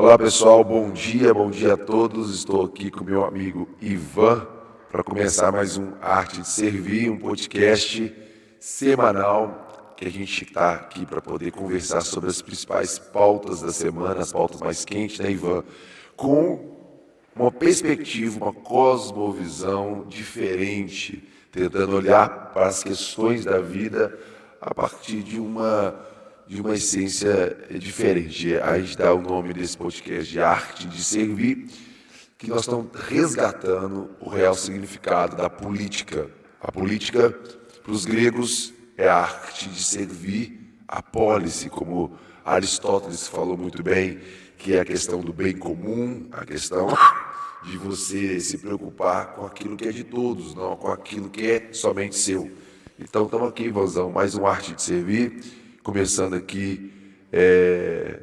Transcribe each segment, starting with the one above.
Olá pessoal, bom dia a todos. Estou aqui com meu amigo Ivan para começar mais um Arte de Servir, um podcast semanal que a gente está aqui para poder conversar sobre as principais pautas da semana, as pautas mais quentes, né, Ivan? Com uma perspectiva, uma cosmovisão diferente, tentando olhar para as questões da vida a partir de uma essência diferente. A gente dá o nome desse podcast de Arte de Servir, que nós estamos resgatando o real significado da política. A política, para os gregos, é a arte de servir, a polis, como Aristóteles falou muito bem, que é a questão do bem comum, a questão de você se preocupar com aquilo que é de todos, não com aquilo que é somente seu. Então estamos aqui, Ivanzão, mais um Arte de Servir, começando aqui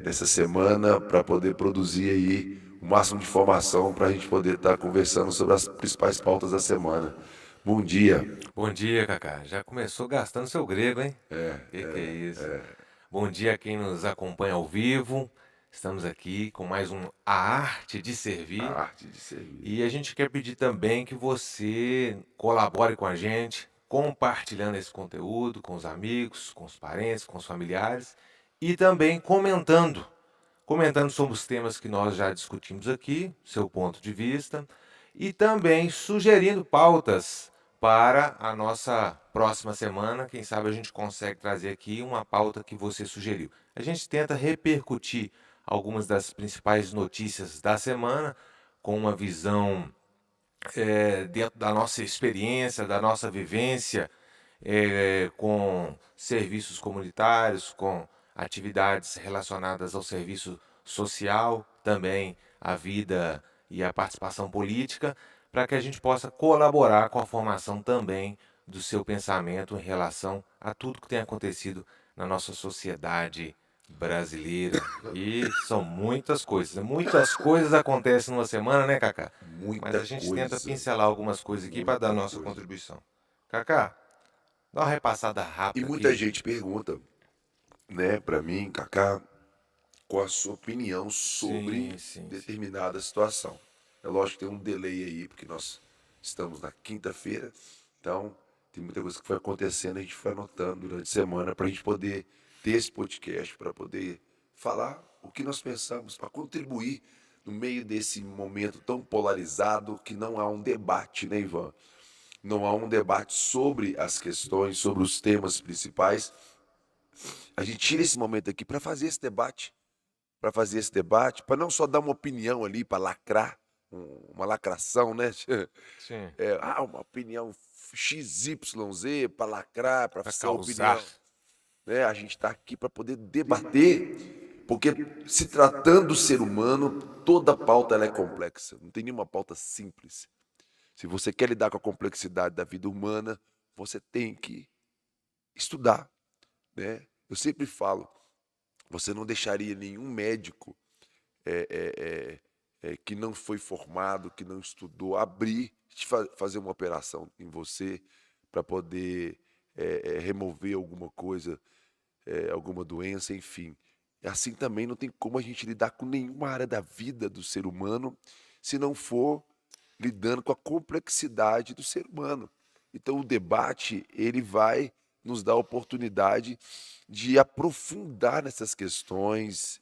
nessa semana para poder produzir aí o máximo de informação para a gente poder estar conversando sobre as principais pautas da semana. Bom dia. Bom dia, Cacá. Já começou gastando seu grego, hein? Que é isso? Bom dia a quem nos acompanha ao vivo. Estamos aqui com mais um A Arte de A Servir. arte de servir. E a gente quer pedir também que você colabore com a gente, compartilhando esse conteúdo com os amigos, com os parentes, com os familiares e também comentando sobre os temas que nós já discutimos aqui, seu ponto de vista, e também sugerindo pautas para a nossa próxima semana. Quem sabe a gente consegue trazer aqui uma pauta que você sugeriu. A gente tenta repercutir algumas das principais notícias da semana com uma visão dentro da nossa experiência, da nossa vivência, com serviços comunitários, com atividades relacionadas ao serviço social, também a vida e a participação política, para que a gente possa colaborar com a formação também do seu pensamento em relação a tudo que tem acontecido na nossa sociedade brasileira. E são muitas coisas acontecem numa semana, né, Cacá? Mas Muita a gente tenta coisa, pincelar algumas coisas aqui para dar muita nossa coisa. contribuição. Cacá, dá uma repassada E rápida muita aqui. gente pergunta, né, para mim, Kaká, qual a sua opinião sobre Sim, sim, sim. determinada situação. É lógico que tem um delay aí, porque nós estamos na quinta-feira, então tem muita coisa que foi acontecendo, a gente foi anotando durante a semana para a gente poder ter esse podcast, para poder falar o que nós pensamos, para contribuir no meio desse momento tão polarizado que não há um debate, né, Ivan? Não há um debate sobre as questões, sobre os temas principais. A gente tira esse momento aqui para fazer esse debate, para não só dar uma opinião ali, para lacrar, uma lacração, né? Sim, Uma opinião XYZ para lacrar, para para ser a causar. opinião. Né? A gente está aqui para poder debater, porque se tratando do ser humano, toda pauta ela é complexa, não tem nenhuma pauta simples. Se você quer lidar com a complexidade da vida humana, você tem que estudar, né? Eu sempre falo, você não deixaria nenhum médico é, é, que não foi formado, que não estudou, abrir, fazer uma operação em você para poder remover alguma coisa, alguma doença, enfim. Assim também não tem como a gente lidar com nenhuma área da vida do ser humano se não for lidando com a complexidade do ser humano. Então o debate, ele vai nos dar a oportunidade de aprofundar nessas questões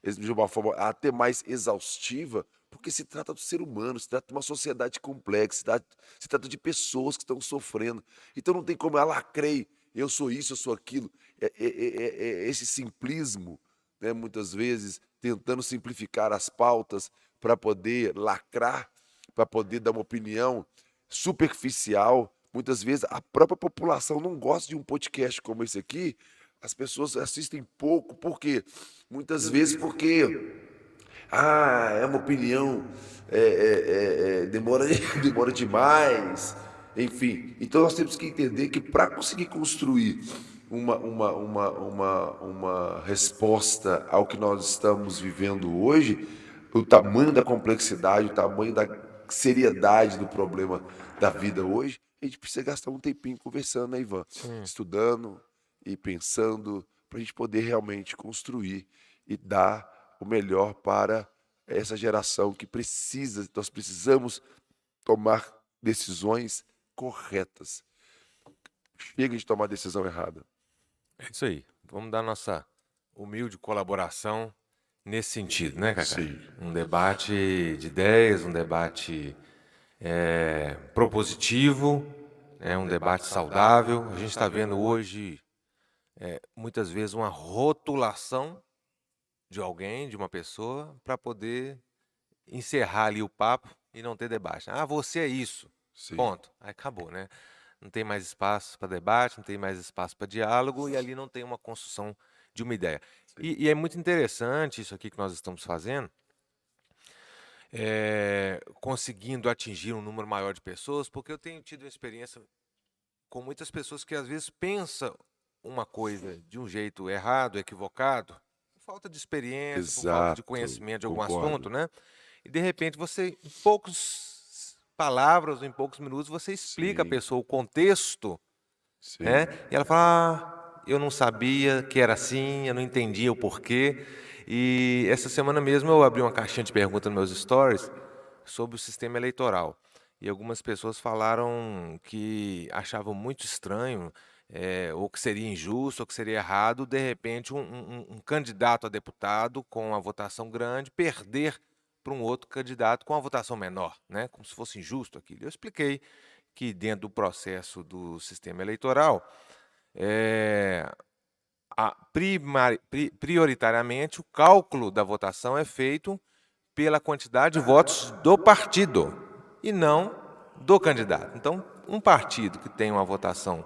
de uma forma até mais exaustiva, porque se trata do ser humano, se trata de uma sociedade complexa, se trata de pessoas que estão sofrendo. Então não tem como, ah, lacrei, eu sou isso, eu sou aquilo. Esse simplismo, né, muitas vezes, tentando simplificar as pautas para poder lacrar, para poder dar uma opinião superficial. Muitas vezes a própria população não gosta de um podcast como esse aqui, as pessoas assistem pouco, por quê? Muitas vezes porque é uma opinião, demora, demora demais, enfim. Então nós temos que entender que para conseguir construir uma resposta ao que nós estamos vivendo hoje, o tamanho da complexidade, o tamanho da seriedade do problema da vida hoje, a gente precisa gastar um tempinho conversando, né, Ivan? Sim. Estudando e pensando para a gente poder realmente construir e dar o melhor para essa geração que precisa, nós precisamos tomar decisões corretas. Chega de tomar decisão errada. É isso aí. Vamos dar nossa humilde colaboração nesse sentido, né, Cacá? Sim. Um debate de ideias, um debate propositivo, um debate saudável. A gente está vendo hoje, muitas vezes, uma rotulação de alguém, de uma pessoa, para poder encerrar ali o papo e não ter debate. Ah, você é isso. Sim. Ponto. Aí acabou, né? Não tem mais espaço para debate, não tem mais espaço para diálogo e ali não tem uma construção de uma ideia. E é muito interessante isso aqui que nós estamos fazendo, conseguindo atingir um número maior de pessoas, porque eu tenho tido uma experiência com muitas pessoas que às vezes pensam uma coisa de um jeito errado, equivocado, por falta de experiência, por falta de Exato. conhecimento de algum Concordo. assunto, né? E de repente você, em poucas palavras, em poucos minutos, você explica à Sim. pessoa o contexto, Sim. e ela fala, eu não sabia que era assim, eu não entendia o porquê. E essa semana mesmo eu abri uma caixinha de perguntas nos meus stories sobre o sistema eleitoral. E algumas pessoas falaram que achavam muito estranho, ou que seria injusto, ou que seria errado, de repente, um candidato a deputado com a votação grande perder para um outro candidato com a votação menor, né? Como se fosse injusto aquilo. Eu expliquei que dentro do processo do sistema eleitoral, prioritariamente o cálculo da votação é feito pela quantidade de votos do partido e não do candidato. Então, um partido que tem uma votação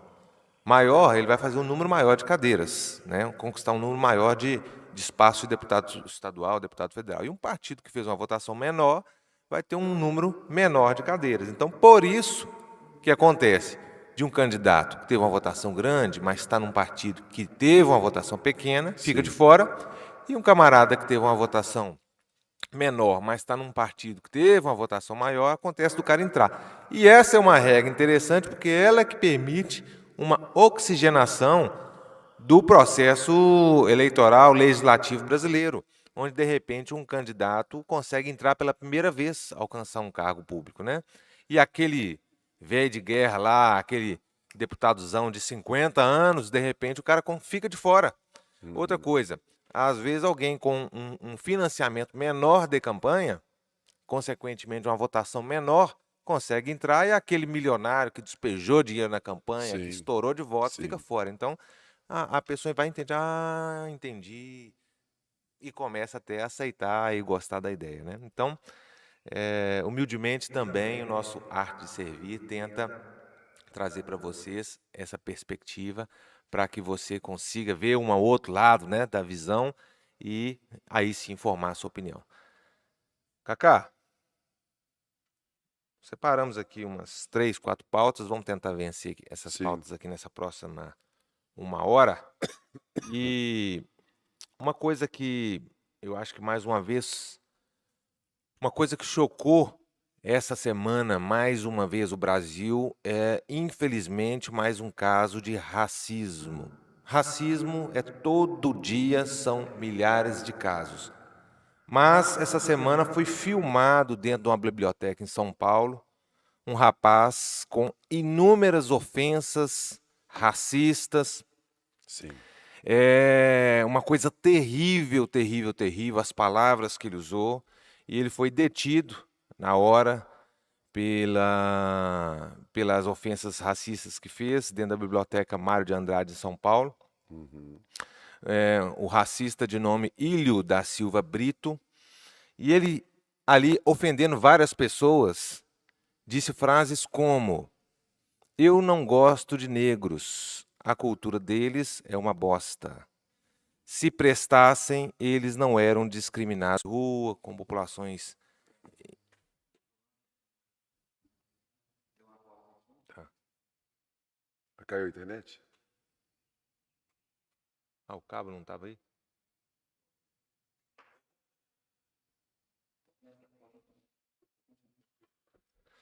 maior, ele vai fazer um número maior de cadeiras, né? Conquistar um número maior de espaço de deputado estadual, deputado federal. E um partido que fez uma votação menor vai ter um número menor de cadeiras. Então, por isso que acontece de um candidato que teve uma votação grande, mas está num partido que teve uma votação pequena, fica de fora, e um camarada que teve uma votação menor, mas está num partido que teve uma votação maior, acontece do cara entrar. E essa é uma regra interessante porque ela é que permite uma oxigenação do processo eleitoral legislativo brasileiro, onde de repente um candidato consegue entrar pela primeira vez, alcançar um cargo público, né? E aquele velho de guerra lá, aquele deputadozão de 50 anos, de repente o cara fica de fora. Outra coisa, às vezes alguém com um financiamento menor de campanha, consequentemente uma votação menor, consegue entrar e aquele milionário que despejou dinheiro na campanha, que Sim. estourou de votos, Sim. fica fora. Então, a pessoa vai entender, entendi, e começa até a aceitar e gostar da ideia, né? Então, humildemente também o nosso Arte de Servir tenta trazer para vocês essa perspectiva para que você consiga ver um outro lado, né, da visão e aí sim formar a sua opinião. Cacá, separamos aqui umas 3, 4 pautas, vamos tentar vencer essas Sim. pautas aqui nessa próxima 1 hora. E uma coisa que eu acho que mais uma vez, uma coisa que chocou essa semana mais uma vez o Brasil é, infelizmente, mais um caso de racismo. Racismo é todo dia, são milhares de casos. Mas essa semana foi filmado dentro de uma biblioteca em São Paulo um rapaz com inúmeras ofensas racistas. Sim. É uma coisa terrível, terrível, terrível, as palavras que ele usou. E ele foi detido na hora pelas ofensas racistas que fez dentro da biblioteca Mário de Andrade, em São Paulo. O racista de nome Ilho da Silva Brito. E ele, ali, ofendendo várias pessoas, disse frases como: eu não gosto de negros, a cultura deles é uma bosta. Se prestassem, eles não eram discriminados na rua, com populações. Caiu a internet? O cabo não estava aí?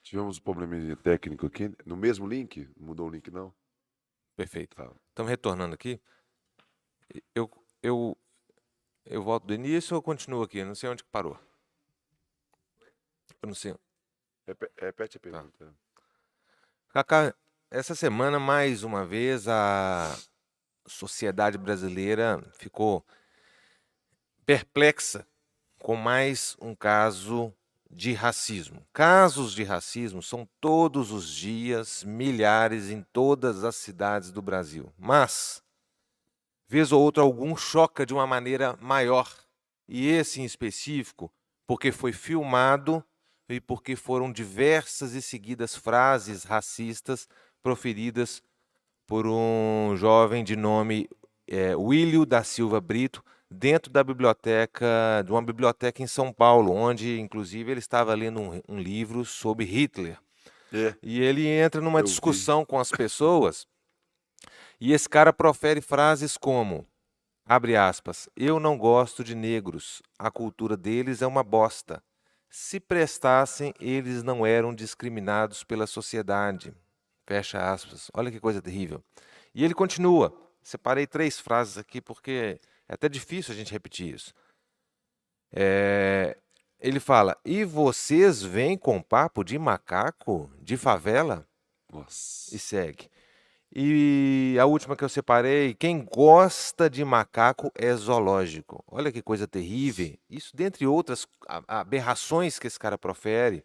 Tivemos um probleminha técnico aqui. No mesmo link? Mudou o link, não? Perfeito. Tá. Estamos retornando aqui. Eu Eu volto do início ou continuo aqui? Não sei onde que parou. Eu não sei. Repete a Tá. pergunta. Cacá, essa semana, mais uma vez, a sociedade brasileira ficou perplexa com mais um caso de racismo. Casos de racismo são todos os dias, milhares em todas as cidades do Brasil. Mas, vez ou outra, algum choca de uma maneira maior. E esse em específico, porque foi filmado e porque foram diversas e seguidas frases racistas proferidas por um jovem de nome Willio da Silva Brito, dentro da biblioteca, de uma biblioteca em São Paulo, onde, inclusive, ele estava lendo um livro sobre Hitler. É, E ele entra numa eu vi. discussão com as pessoas, e esse cara profere frases como, abre aspas, eu não gosto de negros, a cultura deles é uma bosta. Se prestassem, eles não eram discriminados pela sociedade. Fecha aspas. Olha que coisa terrível. E ele continua. Separei 3 frases aqui porque é até difícil a gente repetir isso. Ele fala: e vocês vêm com papo de macaco, de favela? Nossa. E segue. E a última que eu separei, quem gosta de macaco é zoológico. Olha que coisa terrível. Isso dentre outras aberrações que esse cara profere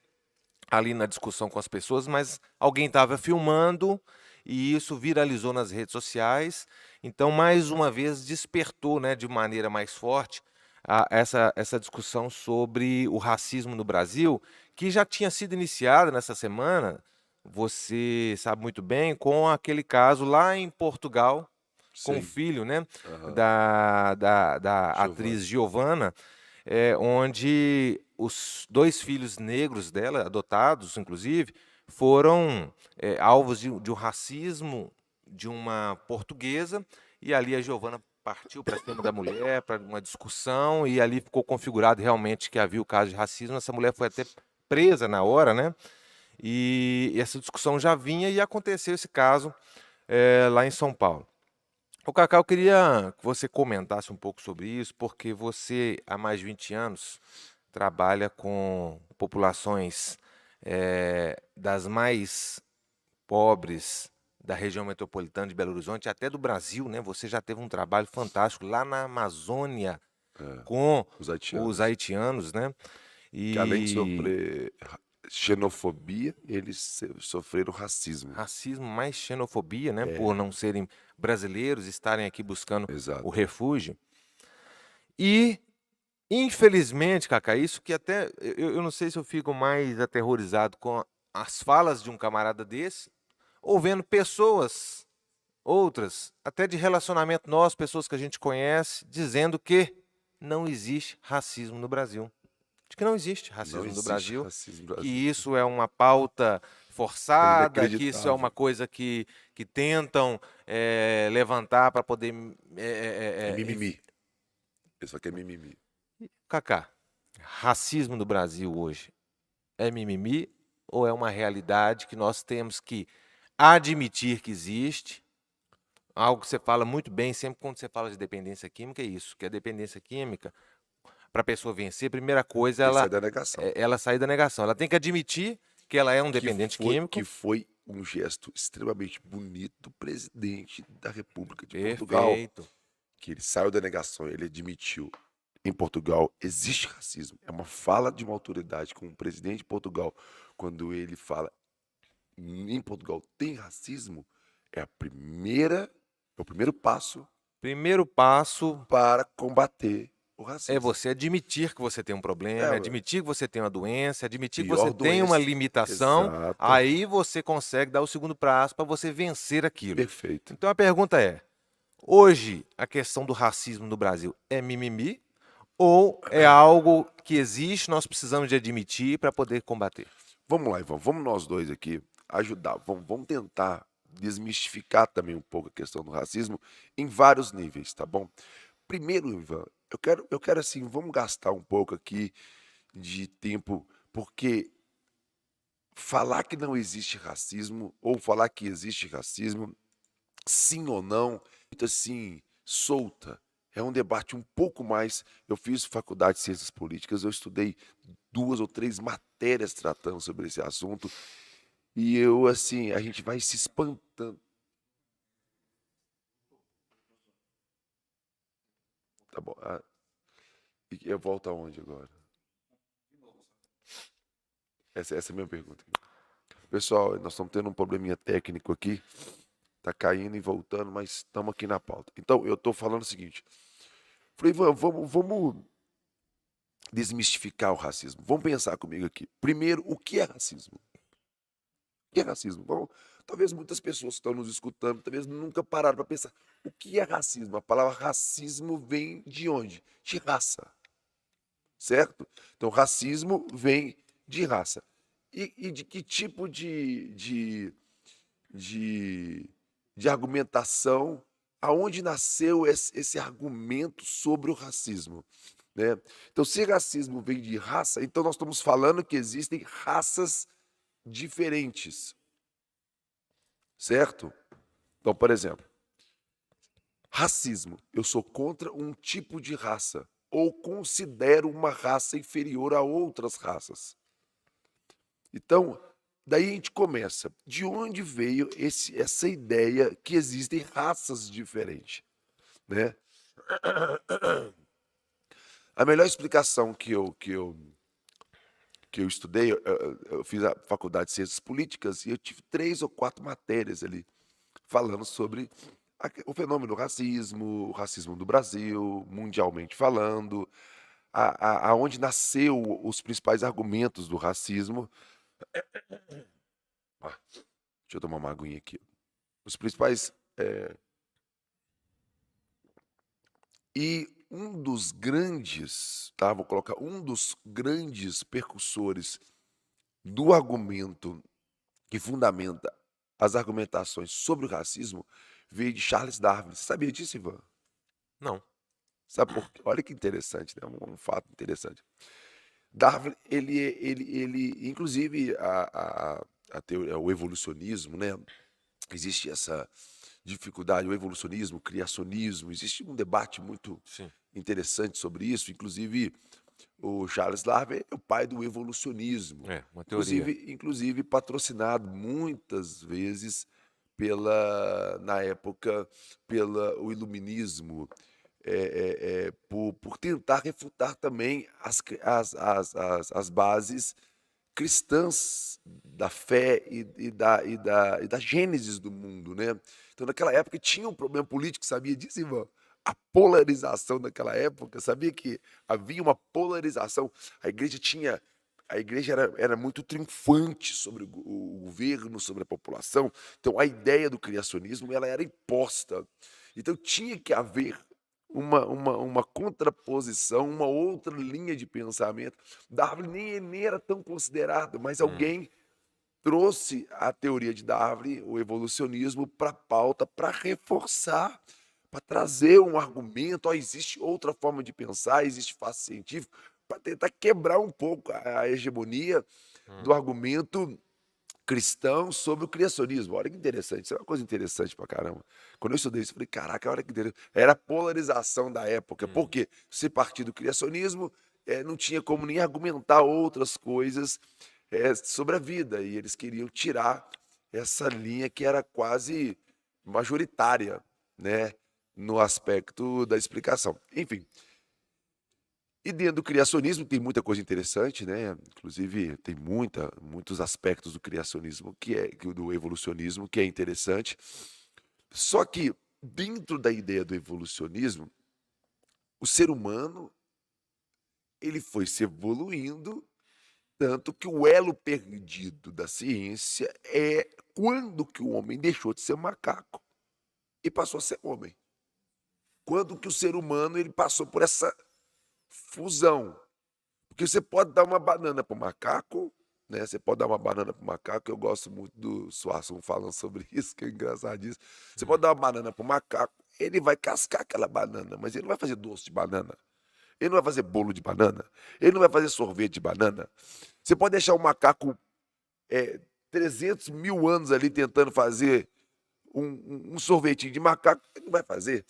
ali na discussão com as pessoas, mas alguém estava filmando e isso viralizou nas redes sociais. Então, mais uma vez, despertou, né, de maneira mais forte essa discussão sobre o racismo no Brasil, que já tinha sido iniciada nessa semana, você sabe muito bem, com aquele caso lá em Portugal, com o Sim. filho, né, Aham. da Giovana. atriz Giovanna, onde os 2 filhos negros dela, adotados inclusive, foram alvos de um racismo de uma portuguesa, e ali a Giovanna partiu para cima da mulher, para uma discussão, e ali ficou configurado realmente que havia o caso de racismo. Essa mulher foi até presa na hora, né? E essa discussão já vinha e aconteceu esse caso lá em São Paulo. O Cacau, eu queria que você comentasse um pouco sobre isso, porque você, há mais de 20 anos, trabalha com populações das mais pobres da região metropolitana de Belo Horizonte, até do Brasil, né? Você já teve um trabalho fantástico lá na Amazônia É, com os os haitianos. haitianos, né? Que além de E sofrer xenofobia, eles sofreram racismo. racismo mais xenofobia, né? Por É, não serem brasileiros, estarem aqui buscando o exato. refúgio. E infelizmente, Cacá, isso que até eu não sei se eu fico mais aterrorizado com as falas de um camarada desse, ou vendo pessoas, outras, até de relacionamento nosso, pessoas que a gente conhece, dizendo que não existe racismo no Brasil. De que não existe Não racismo no existe Brasil, racismo no que Brasil. isso é uma pauta É forçada, que isso é uma inacreditável. coisa que tentam levantar para poder. É mimimi. Isso aqui é mimimi. Cacá, racismo no Brasil hoje é mimimi ou é uma realidade que nós temos que admitir que existe? Algo que você fala muito bem sempre quando você fala de dependência química é isso, que a dependência química, para a pessoa vencer, a primeira coisa Esse é da negação. ela sair da negação. Ela tem que admitir que ela é um Que dependente foi, que químico. foi um gesto extremamente bonito do presidente da República de Portugal. Perfeito. Que ele saiu da negação, ele admitiu. Em Portugal existe racismo. É uma fala de uma autoridade com o presidente de Portugal. Quando ele fala em Portugal tem racismo, é o primeiro passo Primeiro passo para combater o é racismo. você admitir que você tem um É problema, a admitir que você tem uma doença, admitir que você pior tem uma doença. limitação, Exato. aí você consegue dar o segundo passo para você vencer aquilo. Perfeito. Então a pergunta é: hoje a questão do racismo no Brasil é mimimi ou é algo que existe, nós precisamos de admitir para poder combater? Vamos lá, Ivan. Vamos nós dois aqui ajudar. Vamos tentar desmistificar também um pouco a questão do racismo em vários níveis, tá bom? Primeiro, Ivan, eu quero assim, vamos gastar um pouco aqui de tempo, porque falar que não existe racismo ou falar que existe racismo, sim ou não, muito assim, solta. é um debate um pouco mais. Eu fiz faculdade de Ciências Políticas, eu estudei 2 ou 3 matérias tratando sobre esse assunto, e eu, assim, a gente vai se espantando. Tá bom. E eu volto aonde agora? Essa é a minha pergunta. Pessoal, nós estamos tendo um probleminha técnico aqui. Tá caindo e voltando, mas estamos aqui na pauta. Então, eu estou falando o seguinte. Falei, vamos desmistificar o racismo. Vamos pensar comigo aqui. Primeiro, o que é racismo? O que é racismo? Bom, talvez muitas pessoas que estão nos escutando, talvez nunca pararam para pensar. O que é racismo? A palavra racismo vem de onde? De raça, certo? Então, racismo vem de raça. E de que tipo de, de argumentação, aonde nasceu esse argumento sobre o racismo, né? Então, se racismo vem de raça, então nós estamos falando que existem raças diferentes, certo? Então, por exemplo, racismo, eu sou contra um tipo de raça ou considero uma raça inferior a outras raças. Então, daí a gente começa. De onde veio essa ideia que existem raças diferentes, né? A melhor explicação que eu estudei, eu fiz a faculdade de Ciências Políticas e eu tive 3 ou 4 matérias ali falando sobre o fenômeno do racismo, o racismo do Brasil, mundialmente falando, aonde nasceu os principais argumentos do racismo. Ah, deixa eu tomar uma aguinha aqui. Os principais. E um dos grandes, tá? Vou colocar um dos grandes percussores do argumento que fundamenta as argumentações sobre o racismo veio de Charles Darwin. Você sabia disso, Ivan? Não. Sabe por quê? Olha que interessante, né? Um fato interessante. Darwin, ele inclusive a teoria, o evolucionismo, né? Existe essa dificuldade, o evolucionismo, o criacionismo, existe um debate muito Sim. interessante sobre isso, inclusive o Charles Darwin é o pai do evolucionismo, É, uma teoria. inclusive patrocinado muitas vezes na época, pela o iluminismo, por tentar refutar também as bases cristãs da fé e da gênesis do mundo, né? Então, naquela época tinha um problema político, sabia disso, Ivan? A polarização naquela época, sabia que havia uma polarização. A igreja era muito triunfante sobre o governo, sobre a população. Então, a ideia do criacionismo ela era imposta. Então, tinha que haver uma contraposição, uma outra linha de pensamento. Darwin nem era tão considerado, mas Hum. alguém trouxe a teoria de Darwin, o evolucionismo, para a pauta, para reforçar, para trazer um argumento. Ó, existe outra forma de pensar, existe fato científico, para tentar quebrar um pouco a hegemonia Hum. do argumento cristão sobre o criacionismo. Olha que interessante, isso é uma coisa interessante pra caramba. Quando eu estudei isso, eu falei, caraca, olha que interessante. Era a polarização da época, Hum. porque se partir do criacionismo, não tinha como nem argumentar outras coisas sobre a vida, e eles queriam tirar essa linha que era quase majoritária, né, no aspecto da explicação. Enfim, e dentro do criacionismo tem muita coisa interessante, né? Inclusive tem muitos aspectos do criacionismo do evolucionismo que é interessante. Só que dentro da ideia do evolucionismo, o ser humano ele foi se evoluindo tanto que o elo perdido da ciência é quando que o homem deixou de ser macaco e passou a ser homem. Quando que o ser humano ele passou por essa fusão. Porque você pode dar uma banana para o macaco, né? Você pode dar uma banana para o macaco. Eu gosto muito do Suassuna falando sobre isso, que é engraçadíssimo. Você Hum. pode dar uma banana para o macaco, ele vai cascar aquela banana, mas ele não vai fazer doce de banana. Ele não vai fazer bolo de banana. Ele não vai fazer sorvete de banana. Você pode deixar o macaco 300 mil anos ali tentando fazer um sorvetinho de macaco, ele não vai fazer.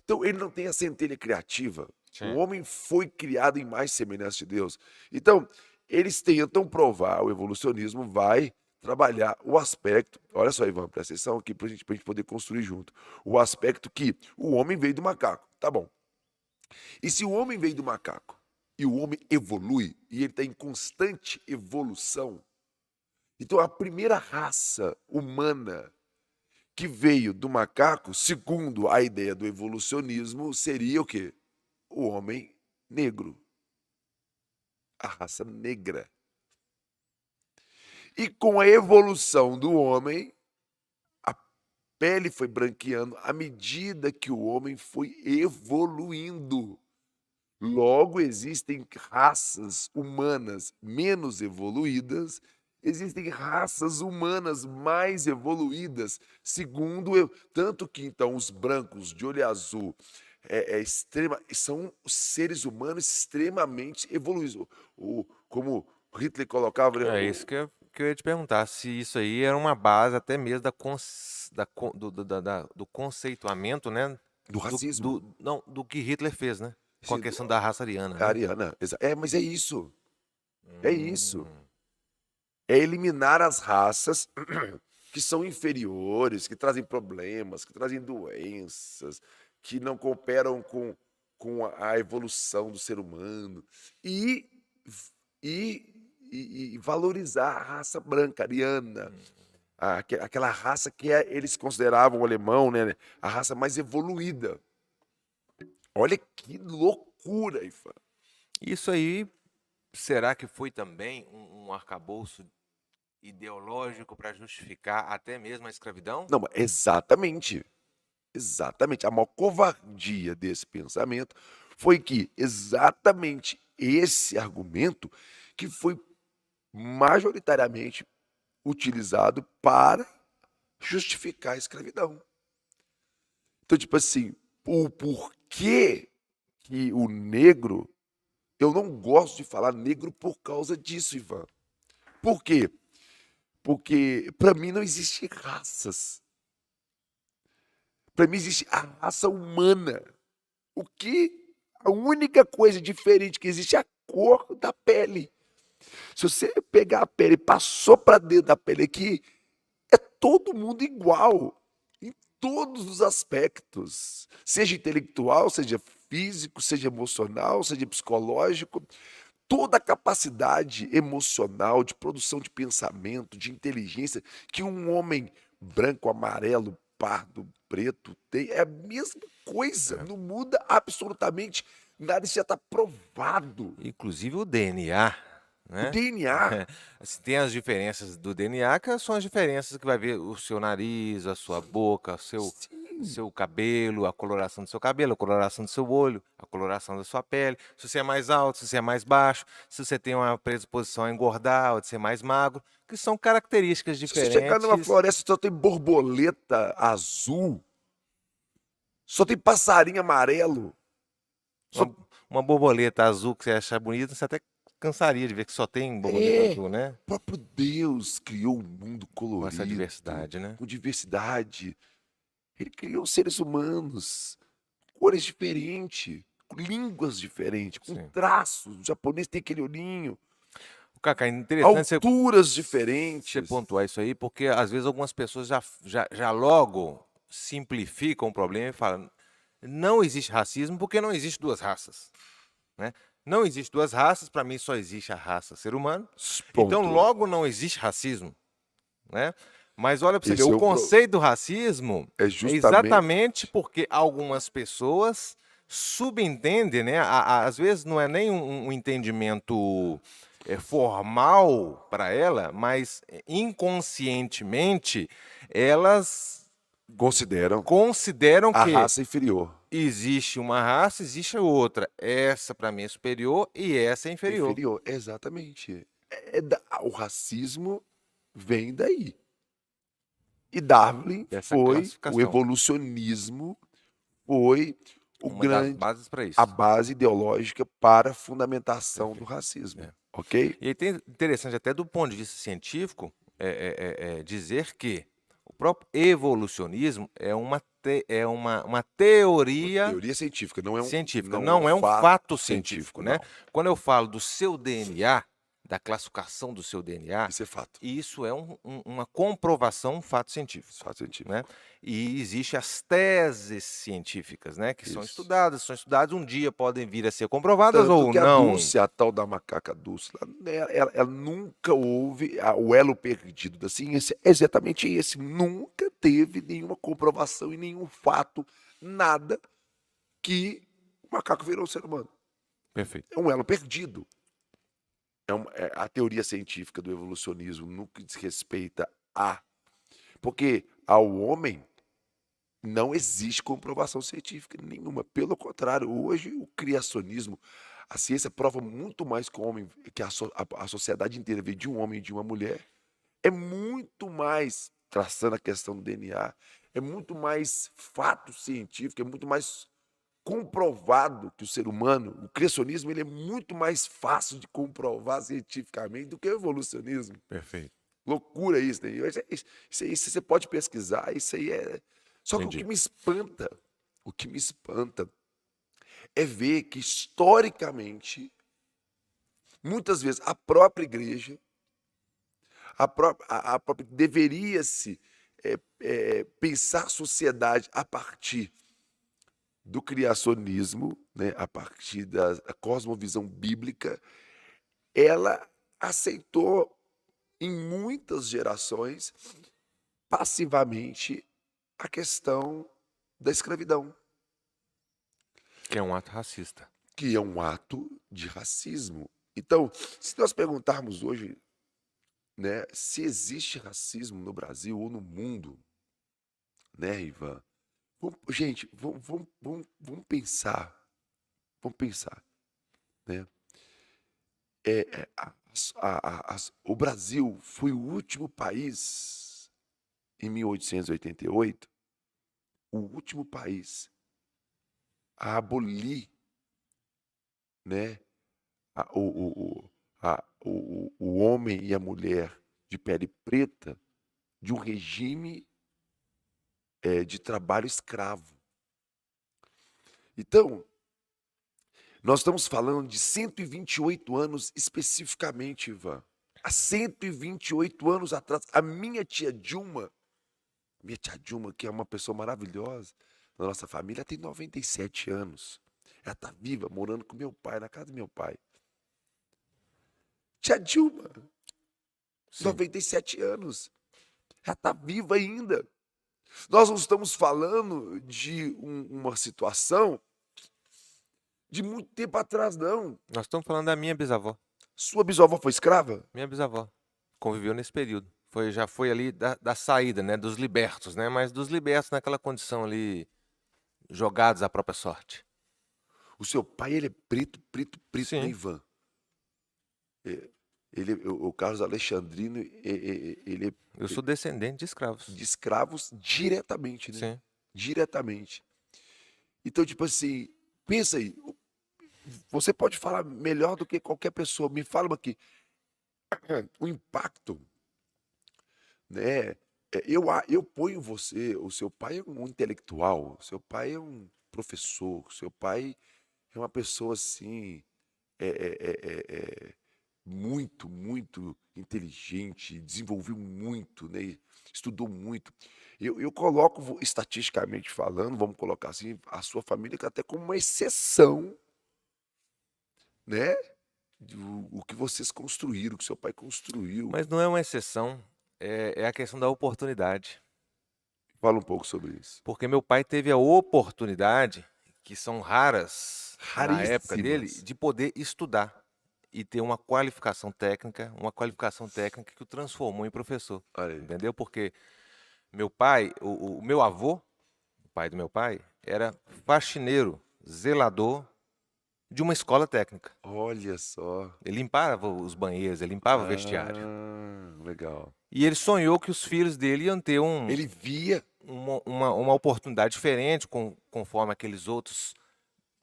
Então ele não tem a centelha criativa. O Sim. homem foi criado em mais semelhança de Deus. Então, eles tentam provar, o evolucionismo vai trabalhar o aspecto, olha só, Ivan, presta atenção aqui pra gente poder construir junto. O aspecto que o homem veio do macaco, tá bom. E se o homem veio do macaco e o homem evolui, e ele está em constante evolução, então a primeira raça humana que veio do macaco, segundo a ideia do evolucionismo, seria o quê? O homem negro, a raça negra. E com a evolução do homem, a pele foi branqueando à medida que o homem foi evoluindo. Logo, existem raças humanas menos evoluídas, existem raças humanas mais evoluídas, segundo eu. Tanto que, então, os brancos de olho azul são seres humanos extremamente evoluídos. Como Hitler colocava, né, É isso que eu ia te perguntar, se isso aí era uma base até mesmo do conceituamento, né? do racismo. Não, do que Hitler fez, né? Com a Sim, questão da raça ariana, a né? Ariana. Mas é isso. É isso. Hum, É eliminar as raças que são inferiores, que trazem problemas, que trazem doenças, que não cooperam com a evolução do ser humano. E, e valorizar a raça branca, ariana. Aquela raça que eles consideravam o alemão, né? A raça mais evoluída. Olha que loucura, Ivan. Isso aí, será que foi também um arcabouço ideológico para justificar até mesmo a escravidão? Não, exatamente. Exatamente. A maior covardia desse pensamento foi que exatamente esse argumento que foi majoritariamente utilizado para justificar a escravidão. Então, tipo assim, o porquê que o negro, eu não gosto de falar negro por causa disso, Ivan. Por quê? Porque para mim não existe raças. Para mim existe a raça humana. O que a única coisa diferente que existe é a cor da pele. Se você pegar a pele e passou para dentro da pele aqui, é todo mundo igual em todos os aspectos, seja intelectual, seja físico, seja emocional, seja psicológico. Toda a capacidade emocional de produção de pensamento, de inteligência que um homem branco, amarelo, pardo, preto tem é a mesma coisa, É. não muda absolutamente nada, isso já está provado. Inclusive o DNA, O né? DNA, Assim, tem as diferenças do DNA, que são as diferenças que vai ver o seu nariz, a sua boca, sim, seu cabelo, a coloração do seu cabelo, a coloração do seu olho, a coloração da sua pele, se você é mais alto, se você é mais baixo, se você tem uma predisposição a engordar ou de ser mais magro, que são características se você chegar numa diferentes. floresta só tem borboleta azul, só tem passarinho amarelo, só Uma, uma borboleta azul que você achar bonita, você até cansaria de ver que só tem borboleta é. azul, né? O próprio Deus criou um mundo Com essa colorido, diversidade, né? com diversidade. Ele criou seres humanos, cores diferentes, com línguas diferentes, com Sim. traços. O japonês tem aquele olhinho, Cacá, interessante você alturas você diferentes. pontuar isso aí, porque às vezes algumas pessoas já logo simplificam o problema e falam: não existe racismo porque não existe duas raças, né? Não existe duas raças, para mim só existe a raça ser humano, então Ponto. logo não existe racismo, né? Mas olha para você ver, Esse o é o conceito do racismo é é justamente exatamente porque algumas pessoas subentendem, né? Às vezes não é nem um entendimento formal para ela, mas inconscientemente elas consideram consideram a que raça inferior. existe uma raça, existe outra. Essa para mim é superior e essa é inferior. Inferior, exatamente. O racismo vem daí. E Darwin Dessa foi, o classificação. evolucionismo foi Uma das bases para a isso. base ideológica para a fundamentação do racismo, É. ok? E aí tem interessante até do ponto de vista científico dizer que próprio evolucionismo é uma teoria Teoria científica, não é científica, não não é um fato científico, né? não. Quando eu falo do seu DNA, da classificação do seu DNA, Isso é fato. isso é uma comprovação, um fato científico, Fato científico. né? E existem as teses científicas, né? Que são Isso. estudadas, um dia podem vir a ser comprovadas Tanto ou que a não. Dulce, a tal da macaca Dulce, ela nunca houve o elo perdido da ciência, é exatamente esse. Nunca teve nenhuma comprovação e nenhum fato, nada, que o macaco virou ser humano. Perfeito. É um elo perdido. A teoria científica do evolucionismo no que diz respeita a. Porque ao homem não existe comprovação científica nenhuma. Pelo contrário, hoje o criacionismo, a ciência prova muito mais que o homem, que a sociedade inteira veio de um homem e de uma mulher. É muito mais, traçando a questão do DNA, é muito mais fato científico, é muito mais comprovado que o ser humano, o criacionismo, ele é muito mais fácil de comprovar cientificamente do que o evolucionismo. Perfeito. Loucura isso, né? Isso aí você pode pesquisar, isso aí é. Só que Entendi. o que me espanta é ver que historicamente, muitas vezes a própria igreja, a própria deveria-se pensar a sociedade a partir do criacionismo, né, a partir da cosmovisão bíblica, ela aceitou em muitas gerações passivamente a questão da escravidão, Que é um ato racista. que é um ato de racismo. Então, se nós perguntarmos hoje, né, se existe racismo no Brasil ou no mundo, né, Ivan? Gente, vamos pensar, né? O Brasil foi o último país, em 1888, o último país a abolir, né, o homem e a mulher de pele preta de um regime de trabalho escravo. Então, nós estamos falando de 128 anos especificamente, Ivan. Há 128 anos atrás, a minha tia Dilma, que é uma pessoa maravilhosa na nossa família, tem 97 anos. Ela está viva, morando com meu pai, na casa do meu pai. Tia Dilma, Sim. 97 anos. Ela está viva ainda. Nós não estamos falando de uma situação de muito tempo atrás, não. Nós estamos falando da minha bisavó. Sua bisavó foi escrava? Minha bisavó conviveu nesse período. Já foi ali da saída, né? Dos libertos, né? Mas dos libertos naquela condição ali, jogados à própria sorte. O seu pai, ele é preto, né, Sim. Ivan? O Carlos Alexandrino, ele é Eu sou descendente de escravos. de escravos diretamente, né? Sim. Diretamente. Então, tipo assim, pensa aí, você pode falar melhor do que qualquer pessoa. Me fala aqui, o impacto, né? Eu ponho você, o seu pai é um intelectual, o seu pai é um professor, o seu pai é uma pessoa assim, é, é, é, é, muito, muito inteligente, desenvolveu muito, né? Estudou muito. Eu coloco, estatisticamente falando, vamos colocar assim, a sua família até como uma exceção, né? O que vocês construíram, o que seu pai construiu. Mas não é uma exceção, é a questão da oportunidade. Fala um pouco sobre isso. Porque meu pai teve a oportunidade, que são raras na época dele, Raríssimas. de poder estudar e ter uma qualificação técnica que o transformou em professor. Olha aí. Entendeu? Porque meu pai, o meu avô, o pai do meu pai, era faxineiro, zelador de uma escola técnica. Olha só. Ele limpava os banheiros, ele limpava o vestiário. Legal. E ele sonhou que os filhos dele iam ter Ele via. uma oportunidade diferente, conforme aqueles outros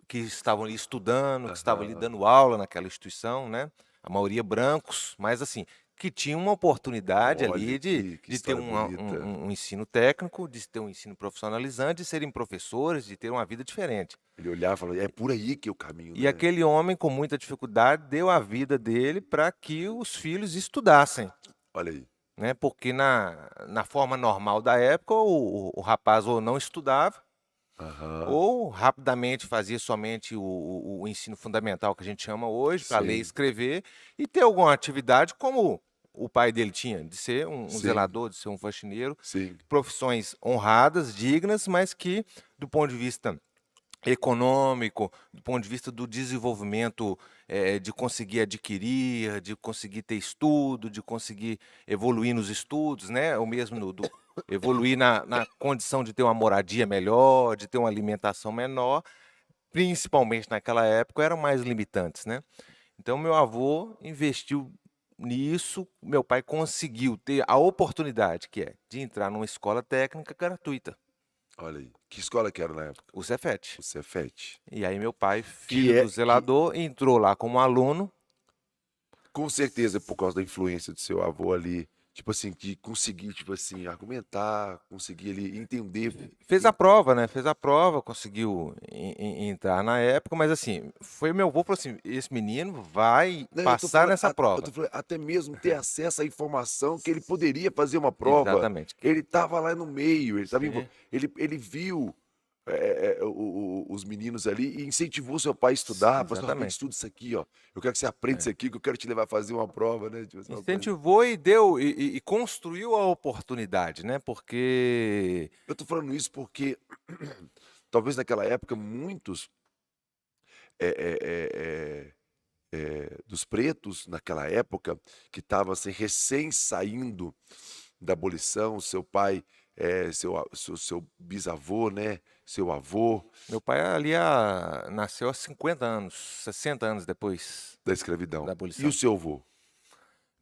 que estavam ali estudando, que estavam ali Aham. dando aula naquela instituição, né? A maioria brancos, mas assim, que tinham uma oportunidade Olha ali que de ter história bonita. um ensino técnico, de ter um ensino profissionalizante, de serem professores, de ter uma vida diferente. Ele olhava e falava: "É por aí que é o caminho, E né". aquele homem, com muita dificuldade, deu a vida dele para que os filhos estudassem, Olha aí. né? Porque na forma normal da época, o rapaz ou não estudava, Aham. ou rapidamente fazia somente o ensino fundamental, que a gente chama hoje, para ler e Sim, escrever, e ter alguma atividade como o pai dele tinha, de ser um sim, zelador, de ser um faxineiro, sim, profissões honradas, dignas, mas que, do ponto de vista econômico, do ponto de vista do desenvolvimento, de conseguir adquirir, de conseguir ter estudo, de conseguir evoluir nos estudos, né, ou mesmo evoluir na condição de ter uma moradia melhor, de ter uma alimentação menor, principalmente naquela época, eram mais limitantes, né. Então meu avô investiu nisso, meu pai conseguiu ter a oportunidade, que é de entrar numa escola técnica gratuita, olha aí. Que escola que era na época? o Cefet. O Cefet. E aí meu pai, Que filho é do que zelador, entrou lá como aluno, com certeza por causa da influência do seu avô ali, tipo assim, de conseguir, tipo assim, argumentar, conseguir ali entender. fez a prova, né, fez a prova, conseguiu entrar na época, mas assim, foi meu avô falou assim: "Esse menino vai Não, passar nessa eu tô prova". falando até mesmo ter acesso à informação que ele poderia fazer uma prova. Exatamente. Ele estava lá no meio, ele estava Sim, ele viu, os meninos ali e incentivou seu pai a estudar, falou assim: "Ó, vem que exatamente. estuda isso aqui, ó, eu quero que você aprenda isso É. aqui que eu quero te levar a fazer uma prova", né, tipo assim, uma coisa. Incentivou e deu e construiu a oportunidade, né, porque Eu tô falando isso porque talvez naquela época muitos, eh eh eh eh dos pretos naquela época, que estava assim, recém saindo da abolição, seu pai, seu bisavô, né, seu avô meu pai ali nasceu há 50 anos, 60 anos depois da escravidão. da E o abolição. seu avô?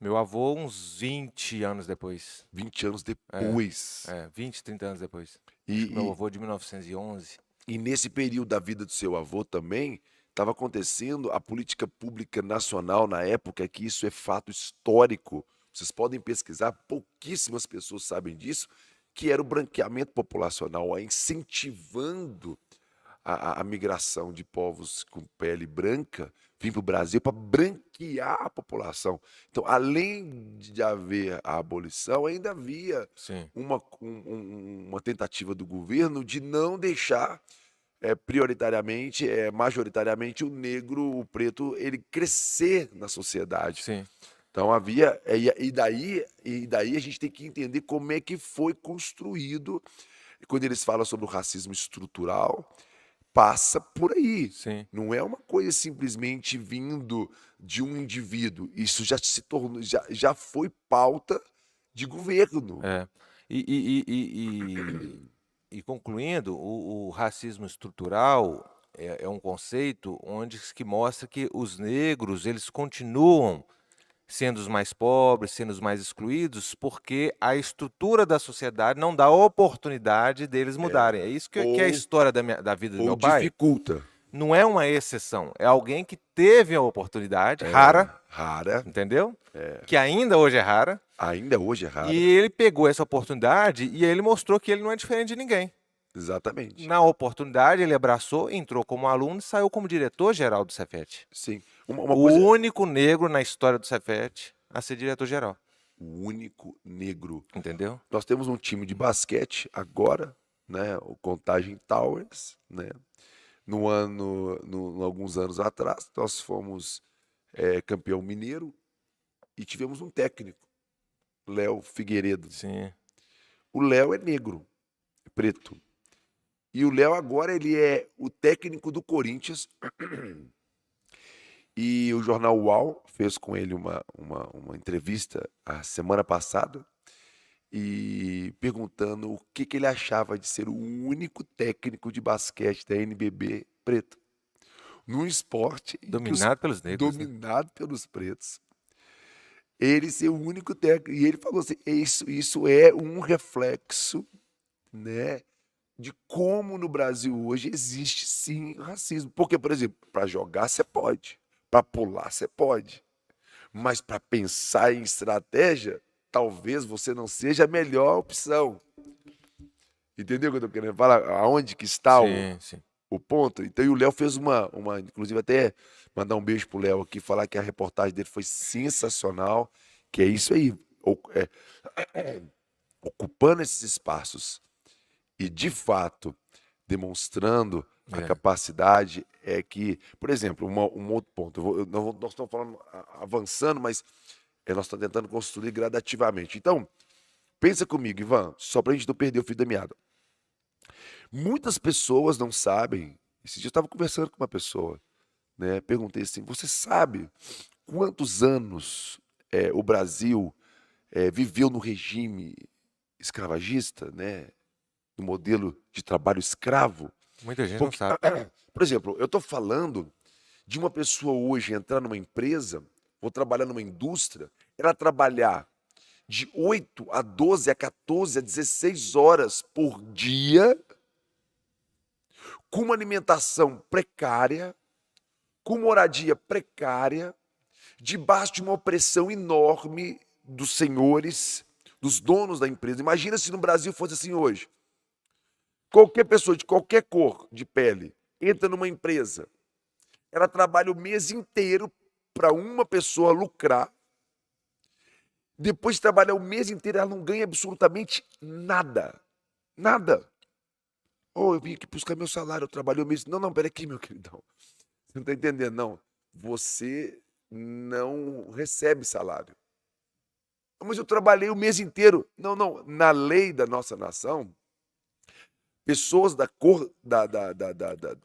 Meu avô uns 20 anos depois. 20 anos É, depois. 20, 30 anos depois. E Acho que meu e avô é de 1911. e nesse período da vida do seu avô também, estava acontecendo a política pública nacional na época, que isso é fato histórico, vocês podem pesquisar, pouquíssimas pessoas sabem disso, que era o branqueamento populacional, a incentivando a migração de povos com pele branca vir para o Brasil para branquear a população. Então, além de haver a abolição, ainda havia Sim, uma tentativa do governo de não deixar, prioritariamente, majoritariamente, o negro, o preto, ele crescer na sociedade. sim. Então havia, e daí a gente tem que entender como é que foi construído, quando eles falam sobre o racismo estrutural, passa por aí. Sim, Não é uma coisa simplesmente vindo de um indivíduo, isso já se tornou, já foi pauta de governo. é. E e e e e concluindo, o racismo estrutural é um conceito onde que mostra que os negros, eles continuam sendo os mais pobres, sendo os mais excluídos, porque a estrutura da sociedade não dá oportunidade deles mudarem. É isso que é a Ou história da vida do ou meu pai. dificulta. Não é uma exceção, é alguém que teve a oportunidade, É, rara, rara, entendeu? Que ainda hoje é rara, ainda hoje é e rara. ele pegou essa oportunidade e ele mostrou que ele não é diferente de ninguém. Exatamente. Na oportunidade, ele abraçou, entrou como aluno e saiu como diretor-geral do Cefet. Sim. Uma O coisa, único negro na história do Cefet a ser diretor-geral, o único negro. entendeu? Nós temos um time de basquete agora, né, o Contagem Towers, né. Alguns anos atrás, nós fomos, campeão mineiro e tivemos um técnico, Léo Figueiredo. Sim, O Léo é negro, é preto. E o Léo agora ele é o técnico do Corinthians. E o jornal UOL fez com ele uma entrevista a semana passada e perguntando o que ele achava de ser o único técnico de basquete da NBB preto, num esporte em que os dominado pelos negros, né? dominado pelos pretos. Ele ser o único técnico, e ele falou assim: "Isso é um reflexo, né, de como no Brasil hoje existe sim racismo". Porque, por exemplo, para jogar você pode, para pular você pode, Mas para pensar em estratégia, talvez você não seja a melhor opção. Entendeu o que eu tô querendo falar? Aonde que está Sim, sim. o ponto? Então, e o Léo fez inclusive até mandar um beijo pro Léo aqui, falar que a reportagem dele foi sensacional, que é isso aí, ocupando esses espaços e, de fato, demonstrando a É. capacidade que, por exemplo, um outro ponto, nós estamos falando, avançando, mas nós estamos tentando construir gradativamente. Então, pensa comigo, Ivan, só para a gente não perder o fio da meada. Muitas pessoas não sabem. Esse dia eu estava conversando com uma pessoa, né? Perguntei assim: você sabe quantos anos o Brasil viveu no regime escravagista, né? No modelo de trabalho escravo? Muita gente não Porque, sabe. por exemplo, eu estou falando de uma pessoa hoje entrar numa empresa, ou trabalhar numa indústria, ela trabalhar de 8 a 12, a 14, a 16 horas por dia, com uma alimentação precária, com moradia precária, debaixo de uma opressão enorme dos senhores, dos donos da empresa. Imagina se no Brasil fosse assim hoje. Qualquer pessoa de qualquer cor de pele entra numa empresa, ela trabalha o mês inteiro para uma pessoa lucrar. Depois de trabalhar o mês inteiro, ela não ganha absolutamente nada. Nada. Oh, eu vim aqui buscar meu salário, eu trabalhei o mês. Não, peraí aqui, meu queridão. Você não está entendendo, não. Você não recebe salário. Mas eu trabalhei o mês inteiro. Não. Na lei da nossa nação, pessoas da cor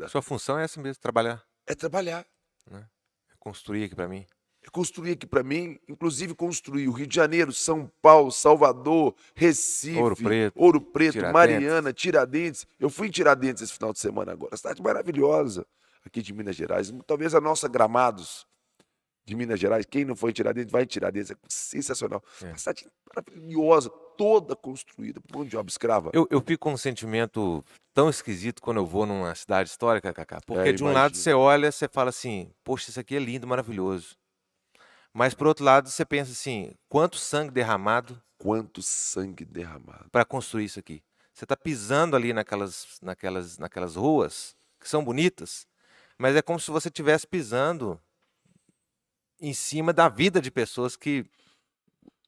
Sua função é essa mesmo, trabalhar, é trabalhar. né? É construir aqui para mim. É construir aqui para mim, inclusive construir o Rio de Janeiro, São Paulo, Salvador, Ouro Recife, Preto, Ouro Preto, Tiradentes. Mariana, Tiradentes. Eu fui em Tiradentes esse final de semana agora. Cidade maravilhosa aqui de Minas Gerais. Talvez a nossa Gramados de Minas Gerais. Quem não foi em Tiradentes, vai em Tiradentes. É sensacional. É. Uma cidade maravilhosa, toda construída por mão de obra escrava. Eu fico com um sentimento tão esquisito quando eu vou numa cidade histórica, Cacá. Porque de um lado Imagina. você olha, você fala assim, poxa, isso aqui é lindo, maravilhoso. Mas por outro lado você pensa assim, quanto sangue derramado Quanto sangue derramado. para construir isso aqui. Você está pisando ali naquelas ruas que são bonitas, mas é como se você estivesse pisando em cima da vida de pessoas que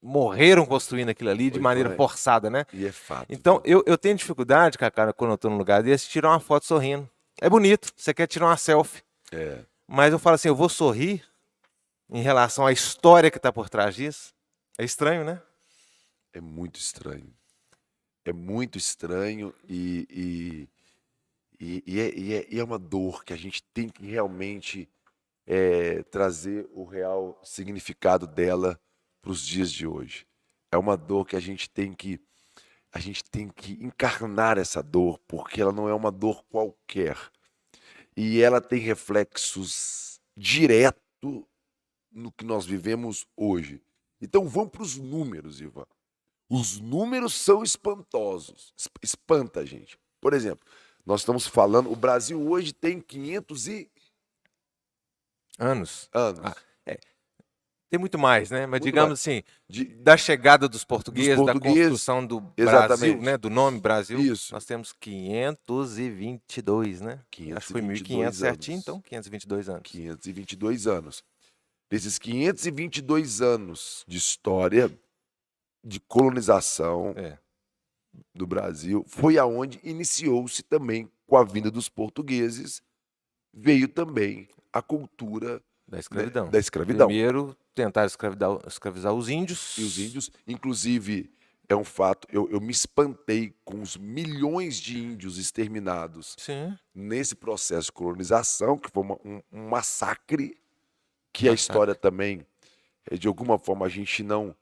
morreram construindo aquilo ali de Oi, maneira vai. forçada, né? E é fato. Então, viu? eu tenho dificuldade, Cacá, quando eu estou num lugar desse, tirar uma foto sorrindo. É bonito, você quer tirar uma selfie. É. Mas eu falo assim, eu vou sorrir em relação à história que está por trás disso. É estranho, né? É muito estranho. É muito estranho e é uma dor que a gente tem que realmente trazer o real significado dela para os dias de hoje. É uma dor que a gente tem que encarnar essa dor, porque ela não é uma dor qualquer. E ela tem reflexos direto no que nós vivemos hoje. Então vamos para os números, Ivan. Os números são espantosos. Espanta a gente. Por exemplo, nós estamos falando, o Brasil hoje tem 500 Anos. anos. Tem muito mais, né? Mas Muito digamos mais. assim, De- da chegada dos dos portugueses, da portugueses, construção do Brasil, exatamente. né? Do nome Brasil, Isso. nós temos 522, né? Acho que foi 1500 522 certinho, anos. então 522 anos. 522 anos. Nesses 522 anos de história de colonização É, do Brasil, foi aonde iniciou-se também, com a vinda dos portugueses, veio também a cultura, da né, escravidão. da escravidão. Primeiro, tentar escravizar os índios. E os índios, inclusive, é um fato, eu me espantei com os milhões de índios exterminados Sim, nesse processo de colonização, que foi um massacre, que a história massacre. também, de alguma forma, a gente não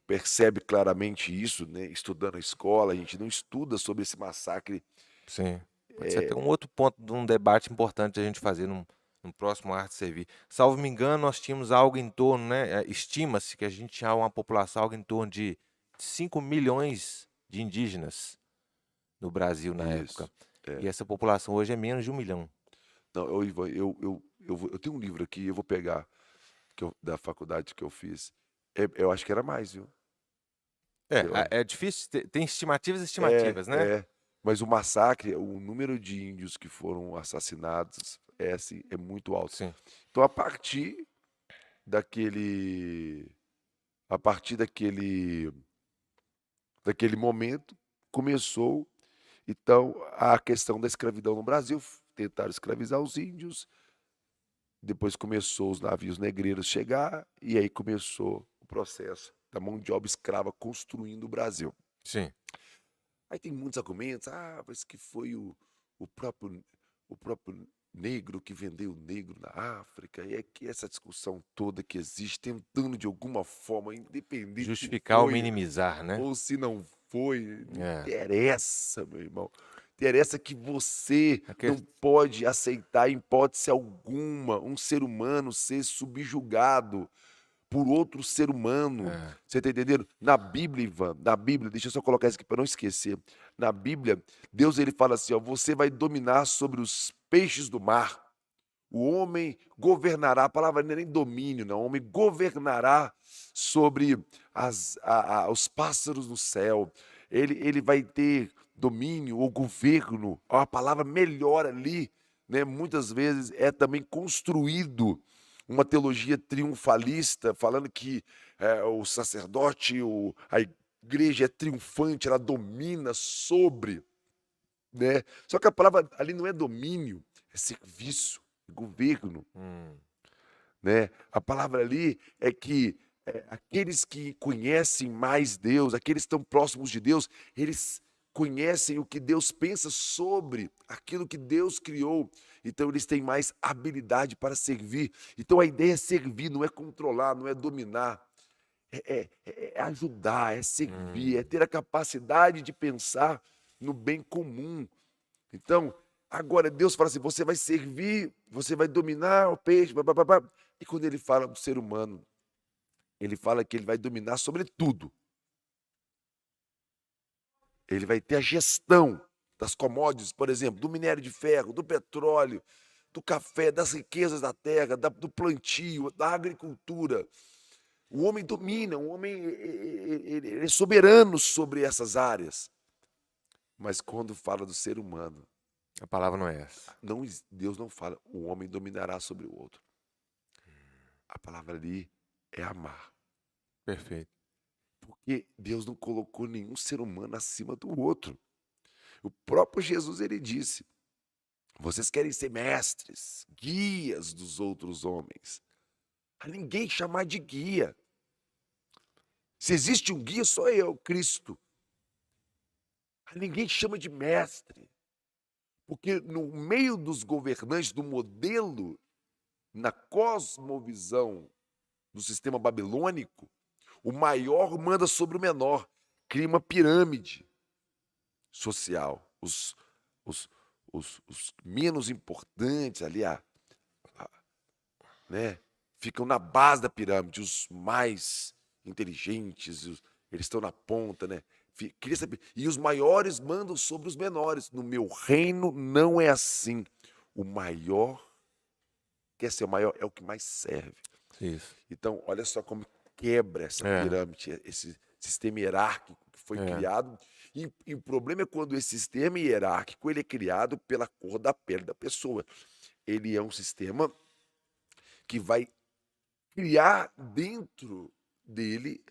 percebe claramente isso, né? Estudando a escola, a gente não estuda sobre esse massacre. Sim. Pode ser até um outro ponto de um debate importante a gente fazer num próximo Arte Servir. Salvo me engano, nós tínhamos algo em torno, né? Estima-se que a gente tinha uma população algo em torno de 5 milhões de indígenas no Brasil na época. Isso. É. E essa população hoje é menos de 1 milhão. Não, Ivan, eu tenho um livro aqui, eu vou pegar, da faculdade que eu fiz. Eu acho que era mais, viu? É, Eu acho. é difícil, tem estimativas e É, estimativas, né? é. Mas o massacre, o número de índios que foram assassinados é assim, é muito alto. Sim. Então, daquele, a partir daquele momento, começou então a questão da escravidão no Brasil. Tentaram escravizar os índios, depois começou os navios negreiros chegar, e aí começou o processo da mão de obra escrava construindo o Brasil. Sim. Aí tem muitos argumentos, mas que foi o próprio, o próprio negro que vendeu o negro na África, e é que essa discussão toda que existe, tentando de alguma forma, independente se Justificar ou foi minimizar, né? ou se não foi, não É. interessa, meu irmão. Interessa que você A não ques- pode aceitar, em hipótese alguma, um ser humano ser subjugado por outro ser humano. é. Você está entendendo? Na Bíblia, Ivan, na Bíblia, deixa eu só colocar isso aqui para não esquecer. Na Bíblia, Deus ele fala assim: ó, você vai dominar sobre os peixes do mar. O homem governará, a palavra não é nem domínio, não. O homem governará sobre os pássaros no céu. Ele vai ter domínio ou governo. A palavra melhor ali, né, muitas vezes é também construído uma teologia triunfalista, falando que o sacerdote, a igreja é triunfante, ela domina sobre, né? Só que a palavra ali não é domínio, é serviço, é governo, Hum. né? A palavra ali é que aqueles que conhecem mais Deus, aqueles que estão próximos de Deus, eles conhecem o que Deus pensa sobre aquilo que Deus criou. Então eles têm mais habilidade para servir. Então a ideia é servir, não é controlar, não é dominar. É ajudar, é servir, é Hum. ter a capacidade de pensar no bem comum. Então, agora Deus fala assim: você vai servir, você vai dominar o peixe, pá, pá, pá, pá. E quando ele fala do ser humano, ele fala que ele vai dominar sobre tudo. Ele vai ter a gestão das commodities, por exemplo, do minério de ferro, do petróleo, do café, das riquezas da terra, do plantio, da agricultura. O homem domina, o homem ele é soberano sobre essas áreas. Mas quando fala do ser humano, A palavra não é essa. Deus não fala, o homem dominará sobre o outro. A palavra ali é amar. Perfeito. Porque Deus não colocou nenhum ser humano acima do outro. O próprio Jesus ele disse: vocês querem ser mestres, guias dos outros homens. A ninguém chamar de guia. Se existe um guia, sou eu, Cristo. A ninguém chama de mestre. Porque no meio dos governantes do modelo, na cosmovisão do sistema babilônico, o maior manda sobre o menor, cria uma pirâmide social. Os menos importantes ali, né, ficam na base da pirâmide, os mais inteligentes, eles estão na ponta, né? E os maiores mandam sobre os menores. No meu reino não é assim. O maior quer ser o maior, é o que mais serve. Isso. Então, olha só como quebra essa É. pirâmide, esse sistema hierárquico que foi É. criado. E o problema é quando esse sistema hierárquico ele é criado pela cor da pele da pessoa. Ele é um sistema que vai criar dentro dele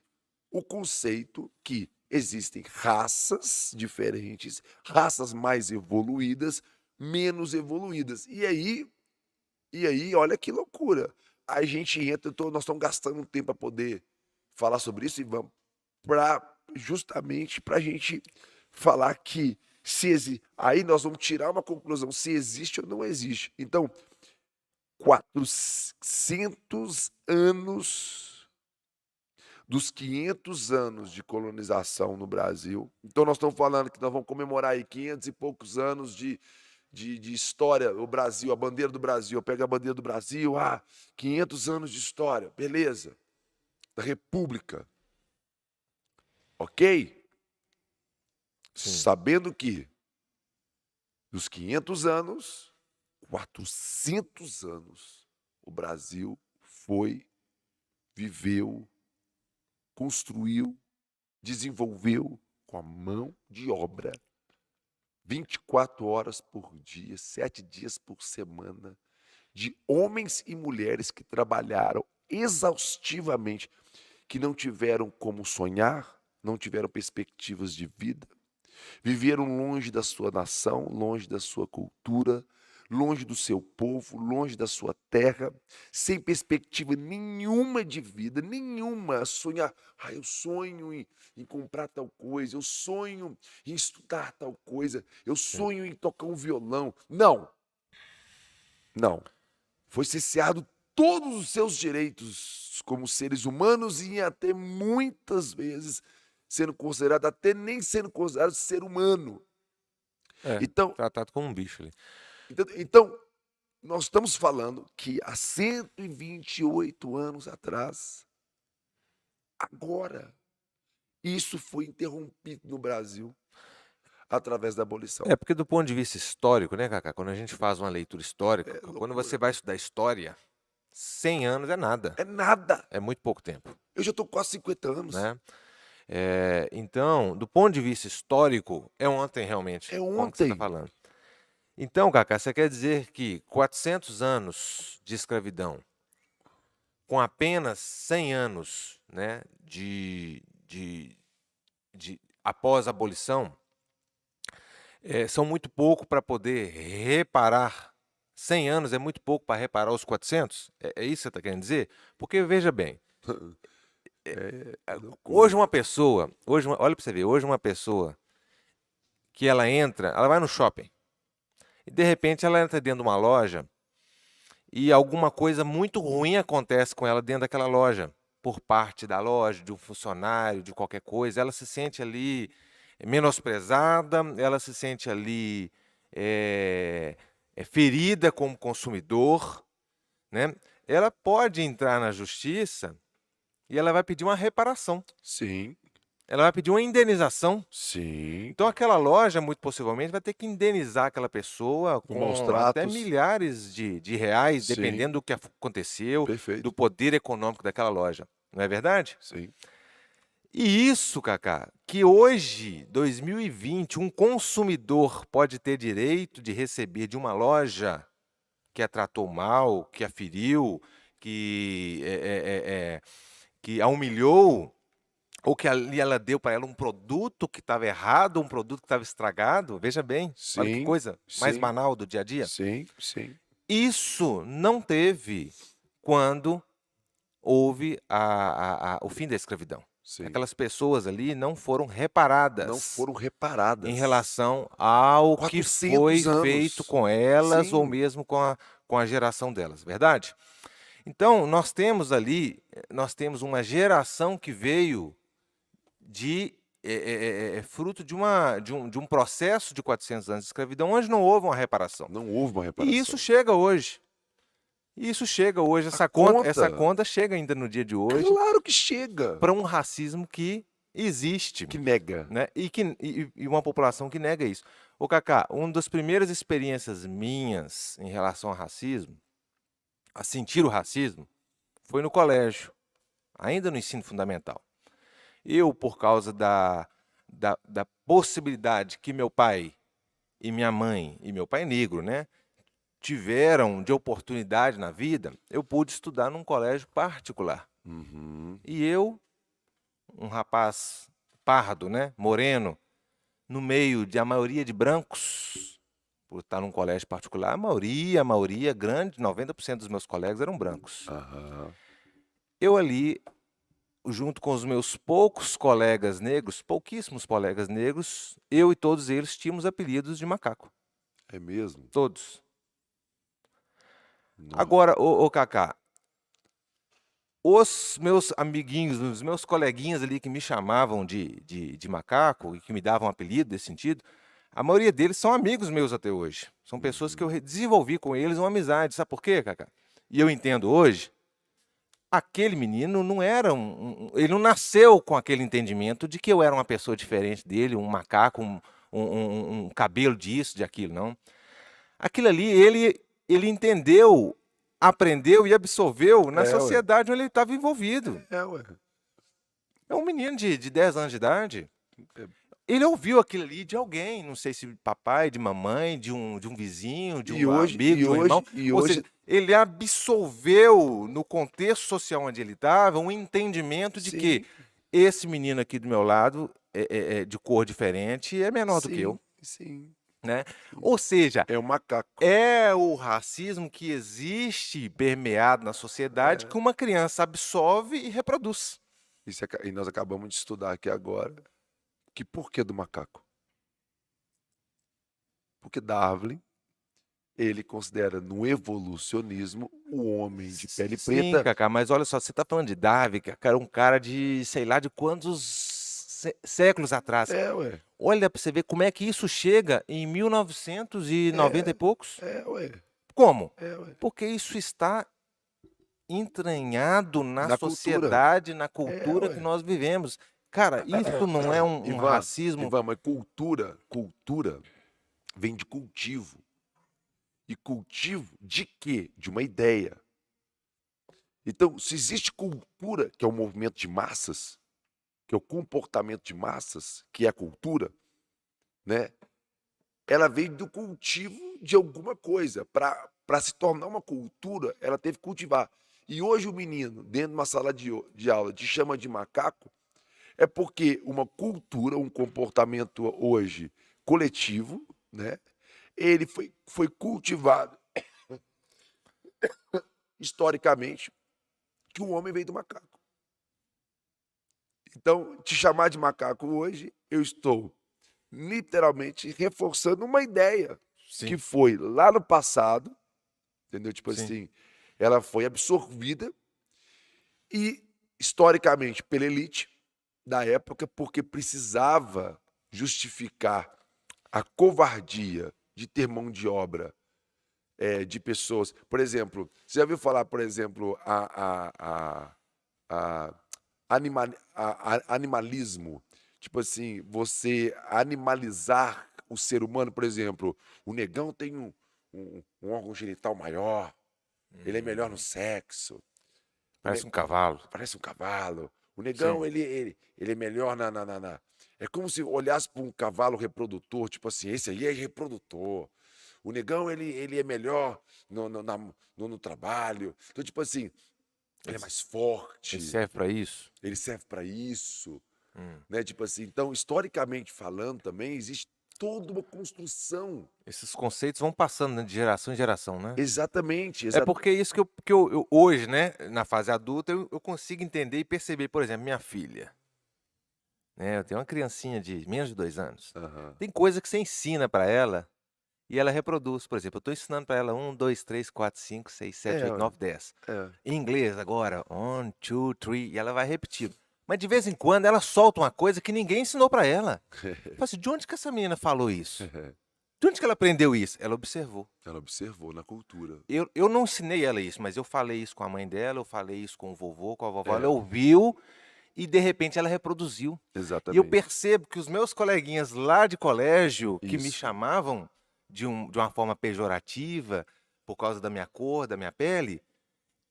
o conceito que existem raças diferentes, raças mais evoluídas, menos evoluídas. E aí, olha que loucura. A gente entra, nós estamos gastando um tempo para poder falar sobre isso e vamos justamente para a gente falar que aí nós vamos tirar uma conclusão se existe ou não existe. Então, 400 anos dos 500 anos de colonização no Brasil. Então nós estamos falando que nós vamos comemorar aí 500 e poucos anos de história, o Brasil, a bandeira do Brasil. Eu pego a bandeira do Brasil, 500 anos de história, beleza. Da República. Ok? Sim. Sabendo que dos 500 anos, 400 anos, o Brasil foi viveu, construiu, desenvolveu com a mão de obra, 24 horas por dia, 7 dias por semana, de homens e mulheres que trabalharam exaustivamente, que não tiveram como sonhar, não tiveram perspectivas de vida, viveram longe da sua nação, longe da sua cultura, longe do seu povo, longe da sua terra, sem perspectiva nenhuma de vida, nenhuma. Sonhar, eu sonho em comprar tal coisa, eu sonho em estudar tal coisa, eu Sim. sonho em tocar um violão. Não, não. Foi cerceado todos os seus direitos como seres humanos e até muitas vezes sendo considerado, até nem sendo considerado ser humano. É, Então, tratado como um bicho ali. então, nós estamos falando que há 128 anos atrás, agora, isso foi interrompido no Brasil através da abolição. É, porque do ponto de vista histórico, né, Cacá, quando a gente faz uma leitura histórica, É quando loucura. você vai estudar história, 100 anos é nada, É nada. é muito pouco tempo, Eu já estou quase 50 anos. né? Então, do ponto de vista histórico, é ontem realmente, É como que você está ontem. falando. Então, Cacá, você quer dizer que 400 anos de escravidão, com apenas 100 anos, né, após a abolição, são muito pouco para poder reparar. 100 anos é muito pouco para reparar os 400? É isso que você está querendo dizer? Porque, veja bem, É loucura. hoje uma pessoa, olha para você ver, hoje uma pessoa que ela entra, ela vai no shopping, e de repente ela entra dentro de uma loja e alguma coisa muito ruim acontece com ela dentro daquela loja, por parte da loja, de um funcionário, de qualquer coisa, ela se sente ali menosprezada, ela se sente ali ferida como consumidor, né? Ela pode entrar na justiça e ela vai pedir uma reparação, Sim, ela vai pedir uma indenização. sim. Então aquela loja, muito possivelmente, vai ter que indenizar aquela pessoa Com maus com até tratos. milhares de reais, Sim, dependendo do que aconteceu, do perfeito. poder econômico daquela loja. Não é verdade? Sim. E isso, Cacá, que hoje, 2020, um consumidor pode ter direito de receber de uma loja que a tratou mal, que a feriu, que a humilhou, ou que ali ela deu para ela um produto que estava errado, um produto que estava estragado. Veja bem, olha que Sim, coisa mais sim, banal do dia a dia. sim, sim. Isso não teve quando houve o fim da escravidão. Sim. Aquelas pessoas ali não foram Não reparadas foram reparadas. em relação ao que 400 foi anos. feito com elas ou Sim. mesmo com a geração delas, verdade? Então, nós temos uma geração que veio fruto de um processo de 400 anos de escravidão, onde não houve uma reparação. Não houve uma E reparação. isso chega hoje. Essa conta chega ainda no dia de hoje Claro que chega. para um racismo que existe, Que nega. né? E uma população que nega isso. Ô, Cacá, uma das primeiras experiências minhas em relação ao racismo, a sentir o racismo, foi no colégio, ainda no ensino fundamental. Eu, por causa da possibilidade que meu pai e minha mãe, e meu pai é negro, né, tiveram de oportunidade na vida, eu pude estudar num colégio particular. Uhum. E eu, um rapaz pardo, né, moreno, no meio de a maioria de brancos, por estar num colégio particular, a maioria grande, 90% dos meus colegas eram brancos. Aham. Eu ali, junto com os meus poucos colegas negros, pouquíssimos colegas negros, eu e todos eles tínhamos apelidos de macaco. É mesmo? Todos. Não. Agora, ô Cacá, os meus amiguinhos, os meus coleguinhas ali que me chamavam de macaco e que me davam apelido desse sentido, a maioria deles são amigos meus até hoje. São pessoas que eu desenvolvi com eles uma amizade. Sabe por quê, Cacá? E eu entendo hoje, aquele menino não era ele não nasceu com aquele entendimento de que eu era uma pessoa diferente dele, um macaco, um cabelo disso, de aquilo, não. Aquilo ali, ele entendeu aprendeu e absorveu na É, ué. sociedade onde ele estava envolvido. É, ué. É um menino de 10 anos de idade. É. Ele ouviu aquilo ali de alguém, não sei se de papai, de mamãe, de um vizinho, de E um hoje, amigo, e de um irmão. hoje, e Ou seja, hoje, ele absorveu no contexto social onde ele estava um entendimento de que sim, esse menino aqui do meu lado, é de cor diferente, é menor do que eu, sim, sim, né? sim. Ou seja, É um macaco. é o racismo que existe permeado na sociedade que É. uma criança absorve e reproduz. E nós acabamos de estudar aqui agora que por que do macaco? Porque Darwin, ele considera no evolucionismo o homem de pele Sim, preta. Cacá, mas olha só, você está falando de Darwin, Cacá, era um cara de sei lá de quantos séculos atrás. É, ué. Olha para você ver como é que isso chega em 1990 e poucos. Ué. Como? É, ué. Porque isso está entranhado na Na cultura. sociedade, na É, cultura que ué. nós vivemos. Cara, isso não é um Ivan, racismo? Ivan, mas cultura vem de cultivo. E cultivo de quê? De uma ideia. Então, se existe cultura, que é o movimento de massas, que é o comportamento de massas, que é a cultura, né? Ela veio do cultivo de alguma coisa. Para se tornar uma cultura, ela teve que cultivar. E hoje o menino, dentro de uma sala de aula, te chama de macaco, é porque uma cultura, um comportamento hoje coletivo, né? Ele foi cultivado historicamente que o homem veio do macaco. Então, te chamar de macaco hoje, eu estou literalmente reforçando uma ideia que Sim, foi lá no passado, entendeu? Tipo sim. assim, ela foi absorvida e historicamente pela elite da época, porque precisava justificar a covardia de ter mão de obra de pessoas. Por exemplo, você já ouviu falar, por exemplo, a animalismo? Tipo assim, você animalizar o ser humano, por exemplo, o negão tem um órgão genital maior, ele é melhor no sexo, o Parece ne- um cavalo. parece um cavalo. O Sim. negão, ele é melhor na. É como se olhasse para um cavalo reprodutor, tipo assim, esse aí é reprodutor. O negão, ele é melhor no trabalho. Então, tipo assim, ele é Ele, mais ele forte, serve para isso. ele serve para isso, Hum. né? Tipo assim, então, historicamente falando também, existe toda uma construção. Esses conceitos vão passando, né, de geração em geração, né? Exatamente, É porque é isso que eu hoje, né, na fase adulta, eu consigo entender e perceber, por exemplo, minha filha, né? Eu tenho uma criancinha de menos de 2 anos. Aham. Tem coisa que você ensina para ela e ela reproduz. Por exemplo, eu estou ensinando para ela 1, 2, 3, 4, 5, 6, 7, É, 8, ué, 9, 10. é. Em inglês agora, 1, 2, 3, e ela vai repetindo. Mas de vez em quando ela solta uma coisa que ninguém ensinou para ela. Eu falo assim, de onde que essa menina falou isso? De onde que ela aprendeu isso? Ela observou. Ela observou na cultura. Eu não ensinei ela isso, mas eu falei isso com a mãe dela, eu falei isso com o vovô, com a vovó. Ela É, ouviu e, de repente, ela reproduziu. E eu exatamente. percebo que os meus coleguinhas lá de colégio, que me Isso. chamavam de uma forma pejorativa, por causa da minha cor, da minha pele,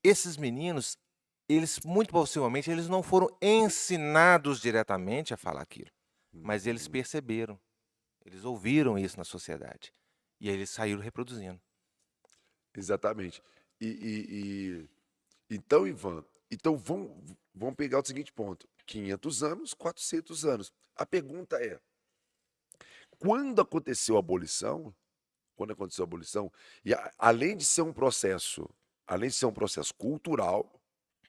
esses meninos, eles, muito possivelmente, eles não foram ensinados diretamente a falar aquilo, mas eles Uhum. perceberam, eles ouviram isso na sociedade. E aí eles saíram reproduzindo. Exatamente. E então, Ivan, então vamos pegar o seguinte ponto: 500 anos, 400 anos. A pergunta é: quando aconteceu a abolição? Quando aconteceu a abolição, e além de ser um processo cultural,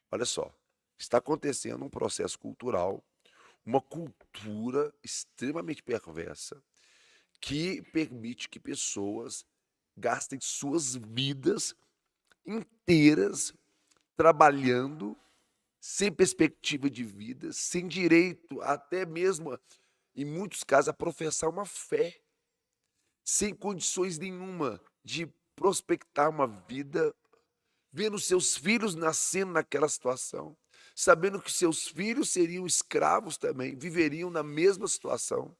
olha só, está acontecendo um processo cultural, uma cultura extremamente perversa que permite que pessoas gastem suas vidas inteiras trabalhando sem perspectiva de vida, sem direito, até mesmo, em muitos casos, a professar uma fé, sem condições nenhuma de prospectar uma vida, vendo seus filhos nascendo naquela situação, sabendo que seus filhos seriam escravos também, viveriam na mesma situação,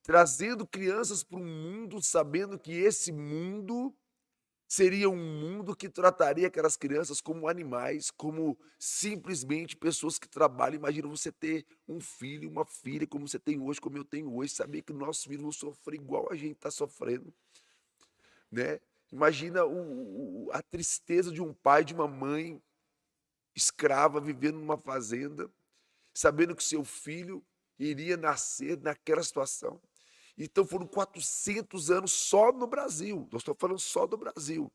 trazendo crianças para um mundo, sabendo que esse mundo Seria um mundo que trataria aquelas crianças como animais, como simplesmente pessoas que trabalham. Imagina você ter um filho, uma filha, como você tem hoje, como eu tenho hoje, saber que nossos filhos vão sofrer igual a gente está sofrendo, né? Imagina a tristeza de um pai, de uma mãe escrava vivendo numa fazenda, sabendo que seu filho iria nascer naquela situação. Então foram 400 anos só no Brasil. Nós estamos falando só do Brasil.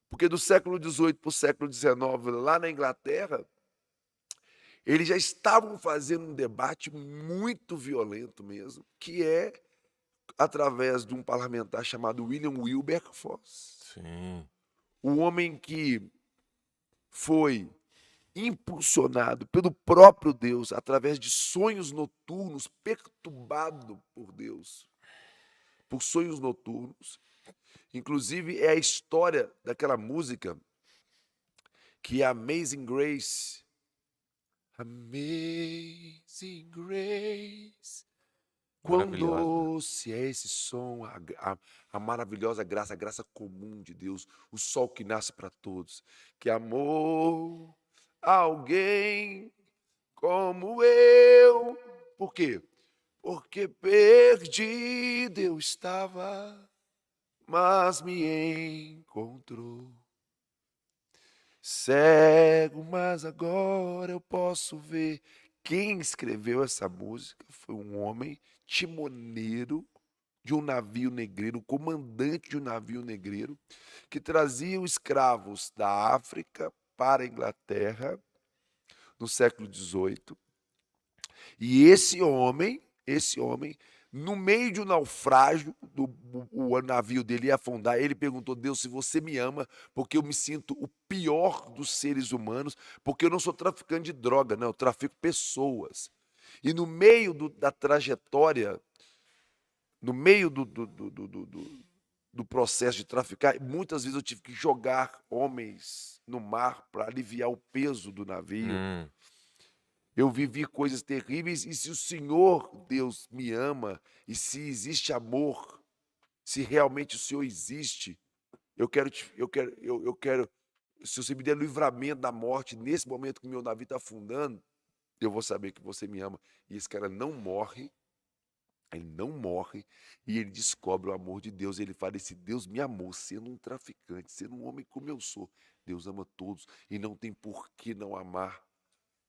Porque do século XVIII para o século XIX, lá na Inglaterra, eles já estavam fazendo um debate muito violento mesmo, que é através de um parlamentar chamado William Wilberforce, Sim. o homem que foi impulsionado pelo próprio Deus através de sonhos noturnos, perturbado por Deus, por sonhos noturnos. Inclusive é a história daquela música que é Amazing Grace. Amazing Grace. Quão Maravilhosa. doce é esse som, a maravilhosa graça, a graça comum de Deus, o sol que nasce para todos, que amou alguém como eu. Por quê? Porque perdido eu estava, mas me encontrou. Cego, mas agora eu posso ver. Quem escreveu essa música foi um homem timoneiro de um navio negreiro, comandante de um navio negreiro, que trazia os escravos da África para a Inglaterra no século XVIII. E esse homem, no meio de um naufrágio, o navio dele ia afundar, ele perguntou: Deus, se você me ama, porque eu me sinto o pior dos seres humanos, porque eu não sou traficante de droga, não, eu trafico pessoas. E no meio da trajetória, no meio do processo de traficar, muitas vezes eu tive que jogar homens no mar para aliviar o peso do navio. Hum. Eu vivi coisas terríveis e se o Senhor, Deus, me ama e se existe amor, se realmente o Senhor existe, eu quero, se você me der livramento da morte nesse momento que o meu navio está afundando, eu vou saber que você me ama. E esse cara não morre, ele não morre e ele descobre o amor de Deus. Ele fala: esse Deus me amou, sendo um traficante, sendo um homem como eu sou. Deus ama todos e não tem por que não amar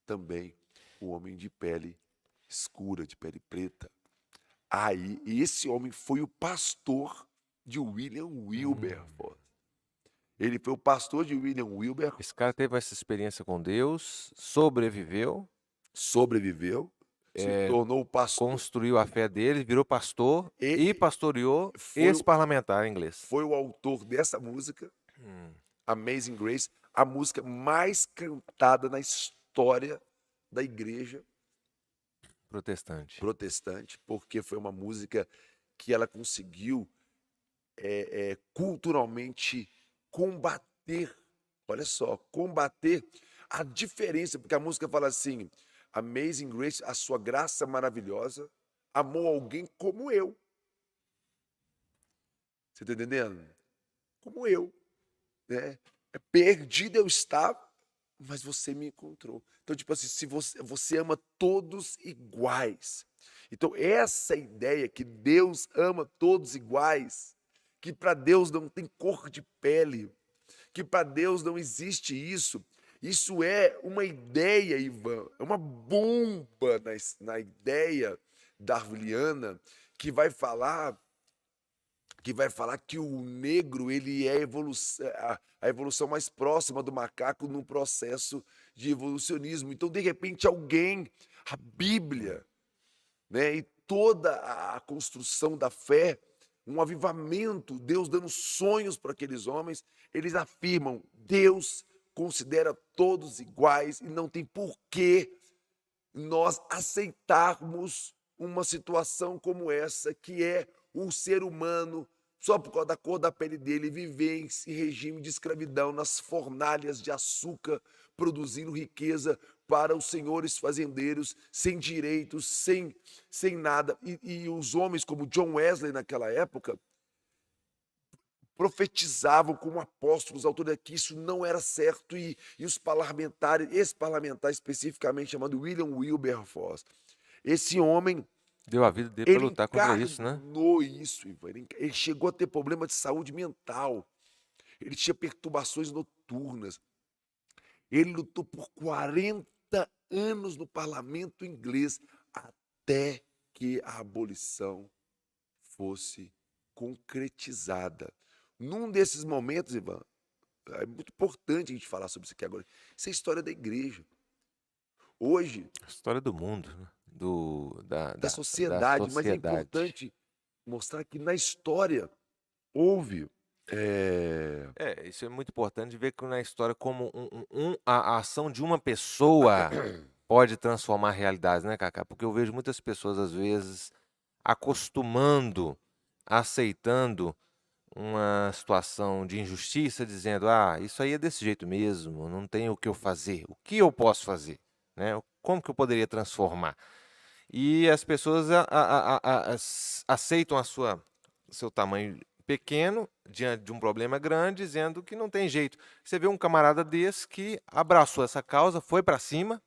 também o homem de pele escura, de pele preta. Aí, esse homem foi o pastor de William Wilberforce. Ele foi o pastor de William Wilberforce, Esse cara teve essa experiência com Deus, sobreviveu, sobreviveu, se tornou o pastor. construiu a fé dele, virou pastor e E pastoreou foi, esse parlamentar inglês. foi o autor dessa música, Hum. Amazing Grace, a música mais cantada na história da igreja Protestante. protestante, porque foi uma música que ela conseguiu culturalmente combater, olha só, combater a diferença, porque a música fala assim: Amazing Grace, a sua graça maravilhosa, amou alguém como eu. Você está entendendo? Como eu, né? Perdido eu estava, mas você me encontrou. Então, tipo assim, se você ama todos iguais. Então, essa ideia que Deus ama todos iguais, que para Deus não tem cor de pele, que para Deus não existe isso. Isso é uma ideia, Ivan, é uma bomba na ideia darwiniana que vai falar que o negro ele é a evolução mais próxima do macaco num processo de evolucionismo. Então, de repente, a Bíblia, né, e toda a construção da fé, um avivamento, Deus dando sonhos para aqueles homens, eles afirmam: Deus considera todos iguais e não tem por que nós aceitarmos uma situação como essa, que é o ser humano, só por causa da cor da pele dele, viver em regime de escravidão nas fornalhas de açúcar, produzindo riqueza para os senhores fazendeiros, sem direitos, sem nada. E os homens como John Wesley naquela época profetizavam como apóstolos, autores, que isso não era certo, e os parlamentares, esse parlamentar especificamente chamado William Wilberforce, esse homem, Deu a vida dele para ele lutar contra isso, né? encarnou isso, Ivan. Ele chegou a ter problema de saúde mental, ele tinha perturbações noturnas, ele lutou por 40 anos no parlamento inglês até que a abolição fosse concretizada. Num desses momentos, Ivan, é muito importante a gente falar sobre isso aqui agora. Isso é a história da igreja. Hoje, A história do mundo, né? da Da sociedade, mas é sociedade. importante mostrar que na história houve. é, Isso é muito importante ver que na história como a ação de uma pessoa pode transformar realidades, né, Cacá? Porque eu vejo muitas pessoas, às vezes, acostumando, aceitando uma situação de injustiça, dizendo: ah, isso aí é desse jeito mesmo, não tem o que eu fazer. O que eu posso fazer? Né? Como que eu poderia transformar? E as pessoas aceitam seu tamanho pequeno diante de um problema grande, dizendo que não tem jeito. Você vê um camarada desse que abraçou essa causa, foi para cima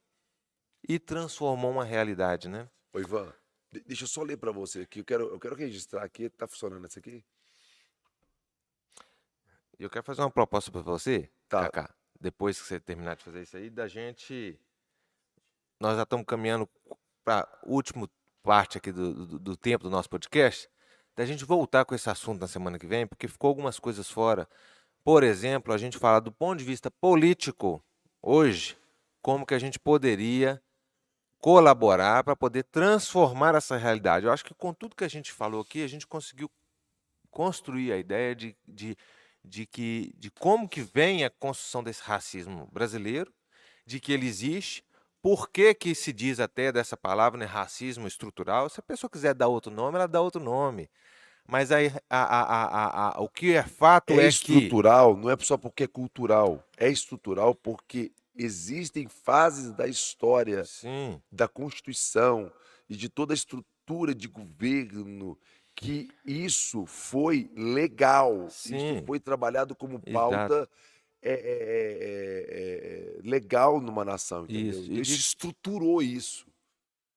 e transformou uma realidade, né? Ô, Ivan, deixa eu só ler para você aqui. Eu quero registrar aqui. Tá funcionando isso aqui? E eu quero fazer uma proposta para você, Tá. Kaká, depois que você terminar de fazer isso aí, da gente. Nós já estamos caminhando para a última parte aqui do tempo do nosso podcast, da gente voltar com esse assunto na semana que vem, porque ficou algumas coisas fora. Por exemplo, a gente falar do ponto de vista político, hoje, como que a gente poderia colaborar para poder transformar essa realidade. Eu acho que com tudo que a gente falou aqui, a gente conseguiu construir a ideia de como que vem a construção desse racismo brasileiro, de que ele existe, por que que se diz até dessa palavra, né, racismo estrutural. Se a pessoa quiser dar outro nome, ela dá outro nome. Mas aí, o que é fato É é que... estrutural, não é só porque é cultural. É estrutural porque existem fases da história, Sim, da Constituição e de toda a estrutura de governo que isso foi legal, isso sim, foi trabalhado como exato. pauta legal numa nação, entendeu? Isso. Então isso estruturou isso.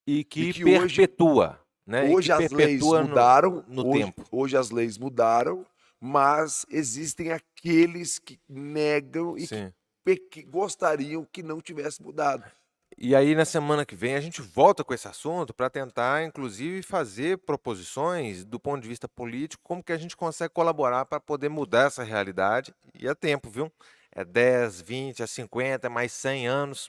E E que que hoje, perpetua, né? E que hoje as leis perpetua mudaram, no hoje, tempo. hoje as leis mudaram, mas existem aqueles que negam e que Sim. gostariam que não tivesse mudado. E aí, na semana que vem, a gente volta com esse assunto para tentar, inclusive, fazer proposições do ponto de vista político, como que a gente consegue colaborar para poder mudar essa realidade. E é tempo, viu? É 10, 20, 50, mais 100 anos,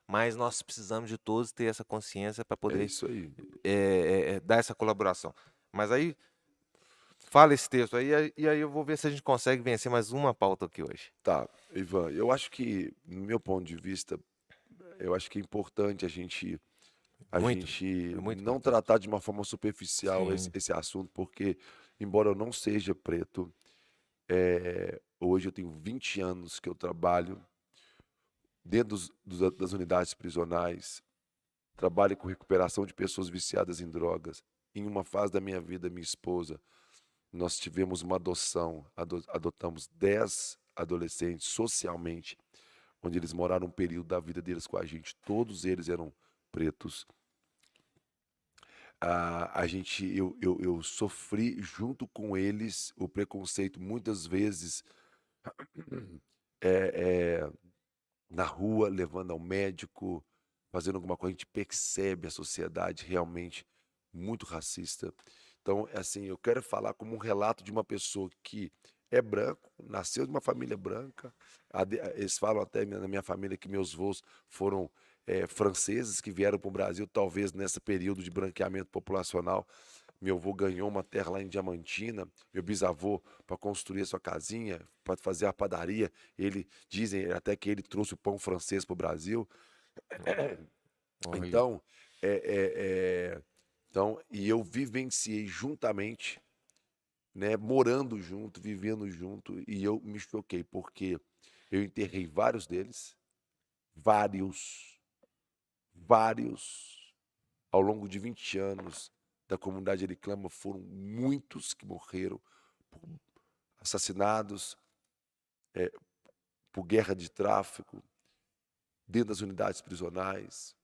mas nós precisamos de todos ter essa consciência para É poder isso aí. dar essa colaboração. Mas aí, fala esse texto aí, e aí eu vou ver se a gente consegue vencer mais uma pauta aqui hoje. Tá, Ivan, eu acho que, no meu ponto de vista, eu acho que é importante a Muito, gente é muito não importante. tratar de uma forma superficial esse, Sim, esse assunto, porque, embora eu não seja preto, hoje eu tenho 20 anos que eu trabalho dentro das unidades prisionais, trabalho com recuperação de pessoas viciadas em drogas. Em uma fase da minha vida, minha esposa, nós tivemos uma adoção, adotamos 10 adolescentes socialmente, onde eles moraram um período da vida deles com a gente. Todos eles eram pretos. Eu sofri junto com eles o preconceito muitas vezes é, é, na rua, levando ao médico, fazendo alguma coisa. A gente percebe a sociedade realmente muito racista. Então, assim, eu quero falar como um relato de uma pessoa que é branco, nasceu de uma família branca. Eles falam até na minha família que meus avós foram franceses que vieram para o Brasil, talvez nesse período de branqueamento populacional. Meu avô ganhou uma terra lá em Diamantina, meu bisavô, para construir a sua casinha, para fazer a padaria. Dizem até que ele trouxe o pão francês para o Brasil. olha. Então, é, é, é, e eu vivenciei juntamente, né, morando junto, vivendo junto, e eu me choquei, porque eu enterrei vários deles, vários, vários, ao longo de 20 anos da comunidade Ericlama, foram muitos que morreram por assassinados por guerra de tráfico, dentro das unidades prisionais,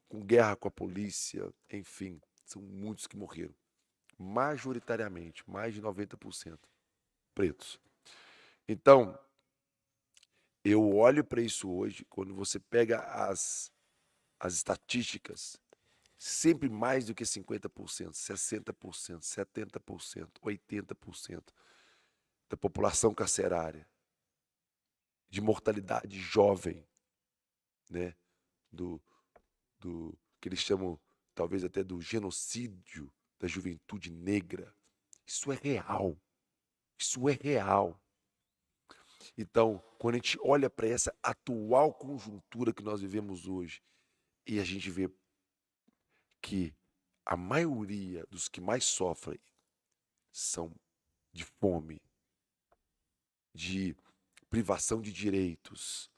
com guerra com a polícia, enfim, são muitos que morreram. Majoritariamente, mais de 90% pretos. Então, eu olho para isso hoje, quando você pega as estatísticas, sempre mais do que 50%, 60%, 70%, 80% da população carcerária, de mortalidade jovem, né? do que eles chamam, talvez até do genocídio da juventude negra. Isso é real. Isso é real. Então, quando a gente olha para essa atual conjuntura que nós vivemos hoje, e a gente vê que a maioria dos que mais sofrem são de fome, de privação de direitos,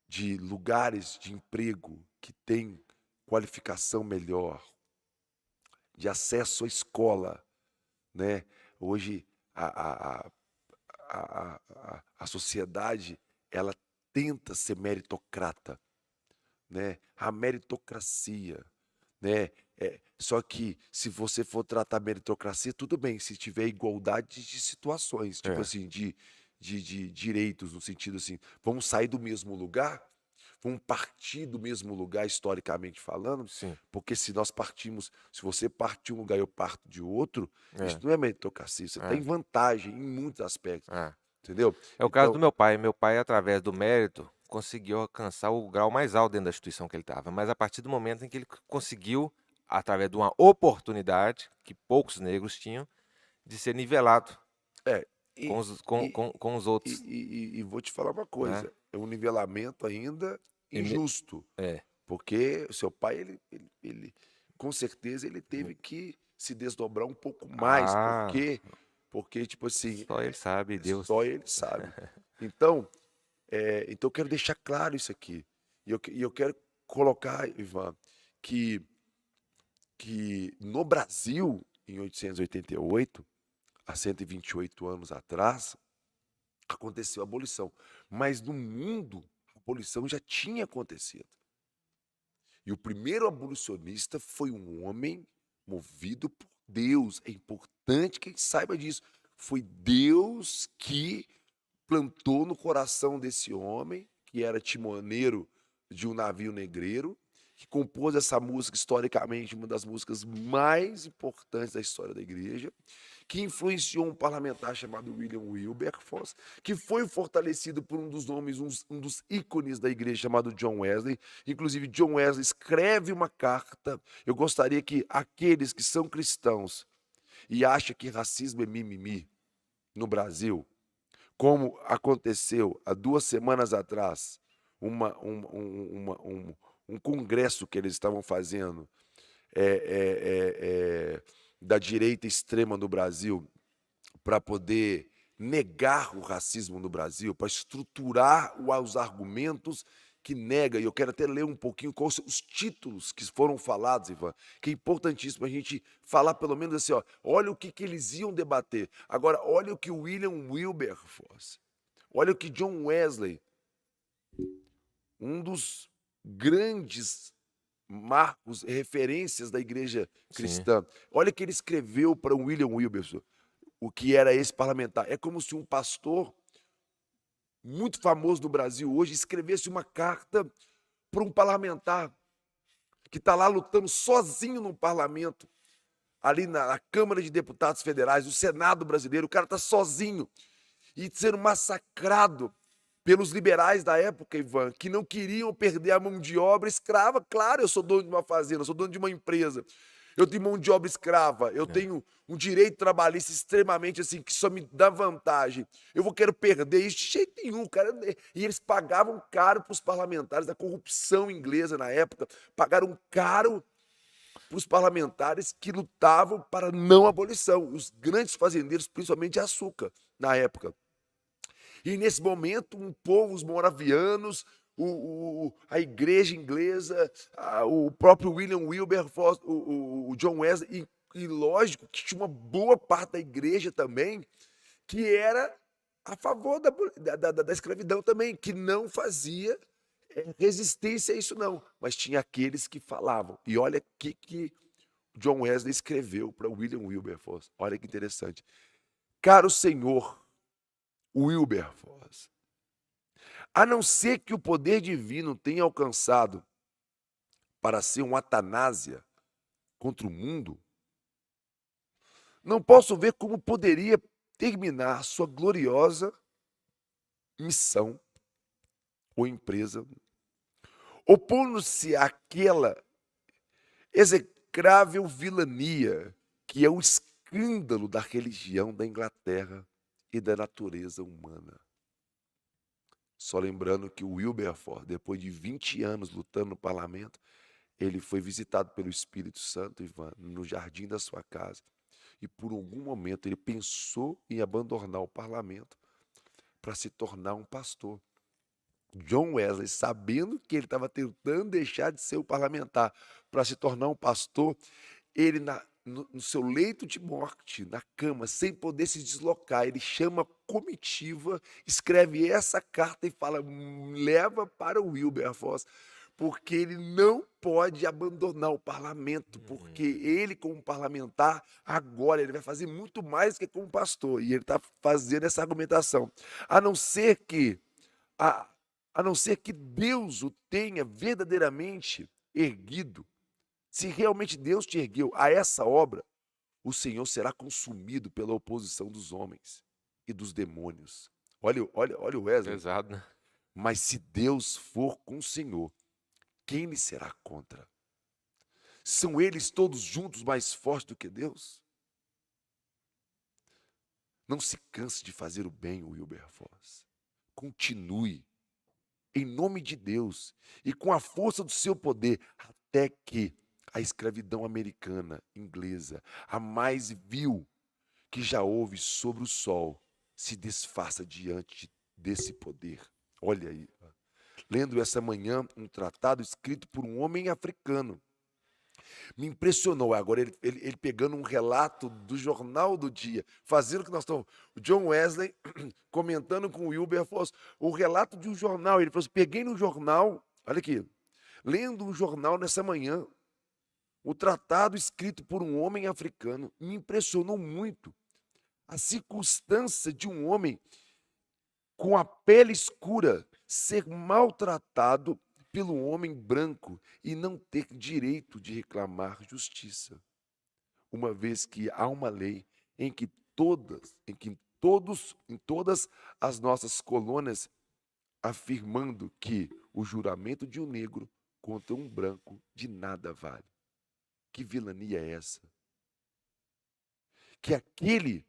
de lugares de emprego que têm qualificação melhor, de acesso à escola, né? Hoje a sociedade, ela tenta ser meritocrata, né? A meritocracia, né? Só que se você for tratar a meritocracia, tudo bem, se tiver igualdade de situações, tipo assim, de direitos, no sentido assim, vamos sair do mesmo lugar, vamos partir do mesmo lugar, historicamente falando, Sim. porque se nós partimos, se você parte de um lugar e eu parto de outro, isso É. não é meritocracia, você está em vantagem em muitos aspectos, É. entendeu? É o caso do Então, meu pai. Meu pai, através do mérito, conseguiu alcançar o grau mais alto dentro da instituição que ele estava. Mas a partir do momento em que ele conseguiu, através de uma oportunidade que poucos negros tinham, de ser nivelado é, com e, os, e, com os outros, e vou te falar uma né? coisa, é um nivelamento ainda E me- injusto, é. porque o seu pai, ele com certeza, ele teve que se desdobrar um pouco mais, Ah, porque tipo assim, só ele sabe, Deus. só ele sabe. Então, então eu quero deixar claro isso aqui. E eu quero colocar, Ivan, que, que no Brasil, em 1888, há 128 anos atrás, aconteceu a abolição. Mas no mundo, a abolição já tinha acontecido. E o primeiro abolicionista foi um homem movido por Deus. É importante que a gente saiba disso. Foi Deus que plantou no coração desse homem, que era timoneiro de um navio negreiro, que compôs essa música, historicamente, uma das músicas mais importantes da história da igreja, que influenciou um parlamentar chamado William Wilberforce, que foi fortalecido por um dos nomes, um dos ícones da igreja chamado John Wesley. Inclusive, John Wesley escreve uma carta. Eu gostaria que aqueles que são cristãos e acham que racismo é mimimi no Brasil, como aconteceu há 2 semanas atrás, um congresso que eles estavam fazendo da direita extrema no Brasil para poder negar o racismo no Brasil, para estruturar os argumentos que nega. E eu quero até ler um pouquinho quais são os títulos que foram falados, Ivan, que é importantíssimo a gente falar pelo menos assim, ó, olha o que eles iam debater. Agora, olha o que o William Wilberforce, olha o que John Wesley, um dos grandes marcos e referências da igreja Sim. cristã, olha o que ele escreveu para o William Wilberforce, o que era esse parlamentar. É como se um pastor muito famoso no Brasil hoje escrevesse uma carta para um parlamentar que está lá lutando sozinho no parlamento, ali na Câmara de Deputados Federais, no Senado brasileiro, o cara está sozinho e sendo massacrado pelos liberais da época, Ivan, que não queriam perder a mão de obra escrava. Claro, eu sou dono de uma fazenda, eu sou dono de uma empresa. Eu tenho mão de obra escrava, eu É. tenho um direito trabalhista extremamente assim, que só me dá vantagem. Eu vou querer perder isso de jeito nenhum, cara. E eles pagavam caro para os parlamentares da corrupção inglesa na época, pagaram caro para os parlamentares que lutavam para não abolição, os grandes fazendeiros, principalmente de açúcar, na época. E nesse momento, um povo, os moravianos, a igreja inglesa, o próprio William Wilberforce, o John Wesley, e lógico que tinha uma boa parte da igreja também que era a favor da escravidão também, que não fazia resistência a isso não, mas tinha aqueles que falavam. E olha o que John Wesley escreveu para William Wilberforce. Olha que interessante. Caro senhor Wilberforce, a não ser que o poder divino tenha alcançado para ser um Atanásia contra o mundo, não posso ver como poderia terminar sua gloriosa missão ou empresa, opondo-se àquela execrável vilania que é o escândalo da religião da Inglaterra e da natureza humana. Só lembrando que o Wilberforce, depois de 20 anos lutando no parlamento, ele foi visitado pelo Espírito Santo, Ivan, no jardim da sua casa. E por algum momento ele pensou em abandonar o parlamento para se tornar um pastor. John Wesley, sabendo que ele estava tentando deixar de ser o parlamentar para se tornar um pastor, ele no seu leito de morte, na cama, sem poder se deslocar, ele chama a comitiva, escreve essa carta e fala: leva para o Wilberforce, porque ele não pode abandonar o parlamento, porque ele, como parlamentar, agora ele vai fazer muito mais que como pastor. E ele está fazendo essa argumentação. A não ser que a não ser que Deus o tenha verdadeiramente erguido. Se realmente Deus te ergueu a essa obra, o Senhor será consumido pela oposição dos homens e dos demônios. Olha o Wesley. Pesado, né? Mas se Deus for com o Senhor, quem lhe será contra? São eles todos juntos mais fortes do que Deus? Não se canse de fazer o bem, Wilberforce. Continue, em nome de Deus, e com a força do seu poder, até que a escravidão americana, inglesa, a mais vil que já houve sobre o sol, se desfaça diante desse poder. Olha aí. Lendo essa manhã um tratado escrito por um homem africano. Me impressionou agora ele pegando um relato do jornal do dia, fazendo o que nós estamos. O John Wesley comentando com o Wilberforce o relato de um jornal. Ele falou assim: peguei no jornal, olha aqui, lendo um jornal nessa manhã, o tratado escrito por um homem africano. Me impressionou muito a circunstância de um homem com a pele escura ser maltratado pelo homem branco e não ter direito de reclamar justiça, uma vez que há uma lei em todas as nossas colônias afirmando que o juramento de um negro contra um branco de nada vale. Que vilania é essa? Que aquele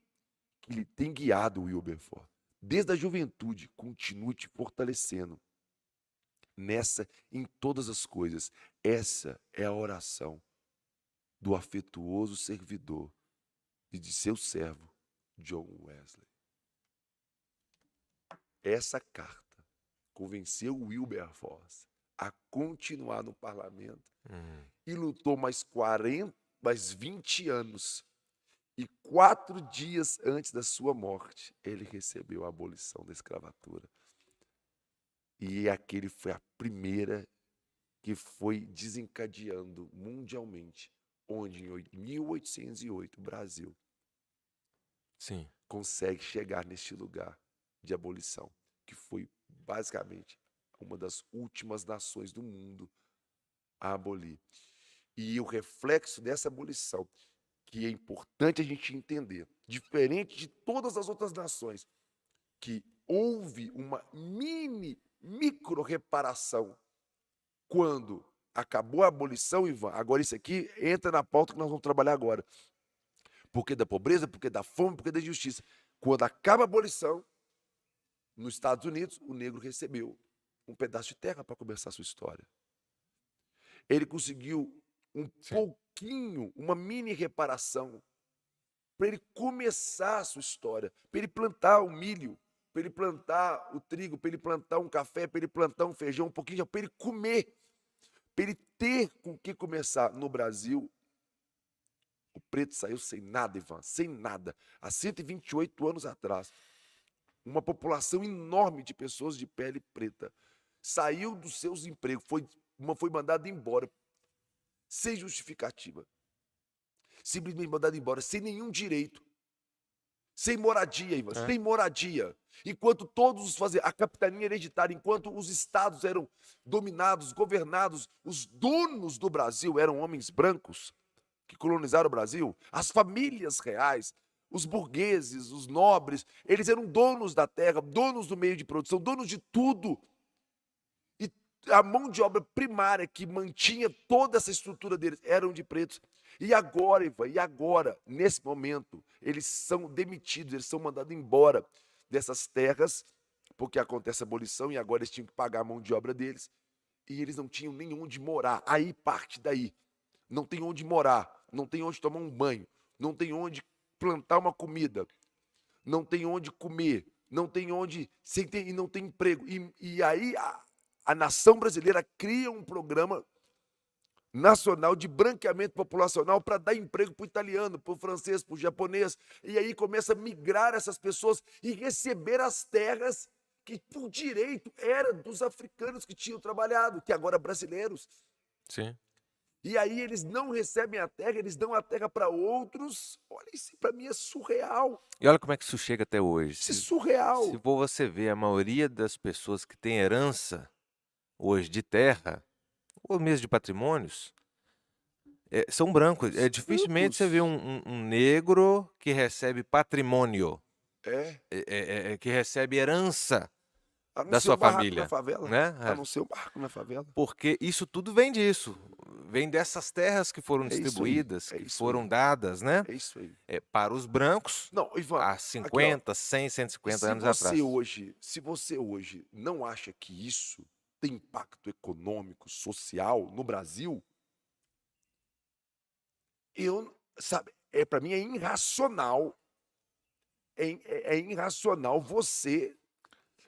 que lhe tem guiado, Wilberforce, desde a juventude, continue te fortalecendo nessa, em todas as coisas. Essa é a oração do afetuoso servidor e de seu servo, John Wesley. Essa carta convenceu Wilberforce a continuar no parlamento e lutou mais 20 anos. E 4 dias antes da sua morte, ele recebeu a abolição da escravatura. E aquele foi a primeira que foi desencadeando mundialmente, onde em 1808 o Brasil consegue chegar neste lugar de abolição, que foi basicamente uma das últimas nações do mundo a abolir. E o reflexo dessa abolição, que é importante a gente entender, diferente de todas as outras nações, que houve uma micro reparação quando acabou a abolição, Ivan. Agora isso aqui entra na pauta que nós vamos trabalhar agora. Porque da pobreza, porque da fome, porque da injustiça. Quando acaba a abolição, nos Estados Unidos, o negro recebeu um pedaço de terra para começar a sua história. Ele conseguiu um pouquinho, uma mini reparação, para ele começar a sua história, para ele plantar o milho, para ele plantar o trigo, para ele plantar um café, para ele plantar um feijão, um pouquinho, para ele comer, para ele ter com que começar. No Brasil, O preto saiu sem nada, Ivan, sem nada. Há 128 anos atrás, uma população enorme de pessoas de pele preta saiu dos seus empregos, foi mandada embora, sem justificativa. Simplesmente mandada embora, sem nenhum direito. Sem moradia, Ivan, É. sem moradia. Enquanto todos os faziam, a capitania hereditária, enquanto os estados eram dominados, governados, os donos do Brasil eram homens brancos que colonizaram o Brasil, as famílias reais, os burgueses, os nobres, eles eram donos da terra, donos do meio de produção, donos de tudo. E a mão de obra primária que mantinha toda essa estrutura deles eram de pretos. E agora, Ivan, nesse momento, eles são demitidos, eles são mandados embora dessas terras, porque acontece a abolição e agora eles tinham que pagar a mão de obra deles. E eles não tinham nem onde morar. Aí parte daí. Não tem onde morar, não tem onde tomar um banho, não tem onde plantar uma comida, não tem onde comer, não tem onde, e não tem emprego. E aí a nação brasileira cria um programa nacional de branqueamento populacional para dar emprego para o italiano, para o francês, para o japonês. E aí começa a migrar essas pessoas e receber as terras que por direito eram dos africanos que tinham trabalhado, que agora brasileiros. Sim. E aí eles não recebem a terra, eles dão a terra para outros. Olha, isso para mim é surreal. E olha como é que isso chega até hoje. Isso é Se surreal. for você ver, a maioria das pessoas que tem herança hoje de terra, ou mesmo de patrimônios, são brancos. Dificilmente você vê um negro que recebe patrimônio, que recebe herança A não da ser o sua barraco na família, favela. né? A não ser o barraco na favela. Porque isso tudo vem disso. Vem dessas terras que foram É isso aí, distribuídas, é que isso foram aí. dadas, né? É isso aí. Para os brancos Não, Ivan, há aqui, ó. 50, 100, 150 anos atrás. Se você hoje não acha que isso tem impacto econômico, social no Brasil, sabe, para mim é irracional, é irracional você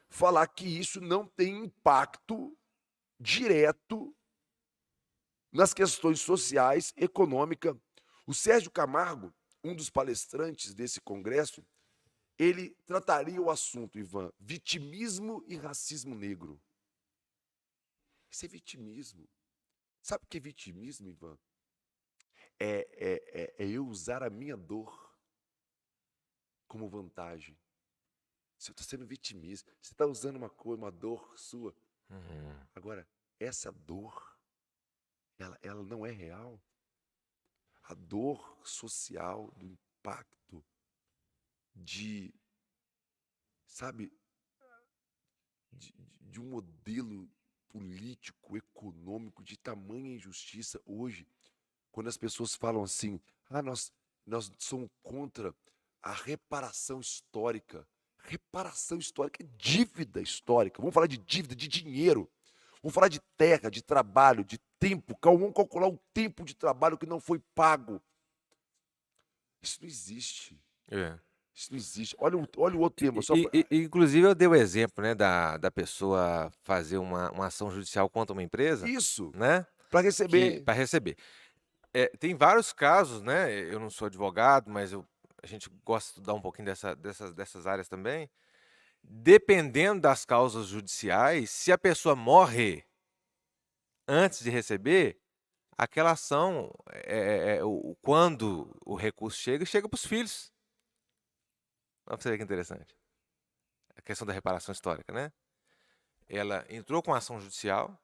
falar que isso não tem impacto direto nas questões sociais, econômica. O Sérgio Camargo, um dos palestrantes desse congresso, ele trataria o assunto, Ivan, vitimismo e racismo negro. Isso é vitimismo. Sabe o que é vitimismo, Ivan? É eu usar a minha dor como vantagem. Você está sendo vitimista. Você está usando uma dor sua. Uhum. Agora, essa dor, ela não é real. A dor social do impacto de, sabe, de um modelo político, econômico de tamanha injustiça hoje, quando as pessoas falam assim, nós somos contra a reparação histórica. Reparação histórica é dívida histórica. Vamos falar de dívida, de dinheiro. Vamos falar de terra, de trabalho, de tempo. Vamos calcular o tempo de trabalho que não foi pago. Isso não existe. Isso não existe. Olha o outro tema. Inclusive, eu dei o exemplo, né, da pessoa fazer uma ação judicial contra uma empresa. Isso. Né? Para receber. Para receber. Tem vários casos, né? Eu não sou advogado, mas a gente gosta de estudar um pouquinho dessas áreas também. Dependendo das causas judiciais, se a pessoa morre antes de receber, aquela ação, quando o recurso chega para os filhos. Olha pra você ver que interessante. A questão da reparação histórica, né? Ela entrou com a ação judicial,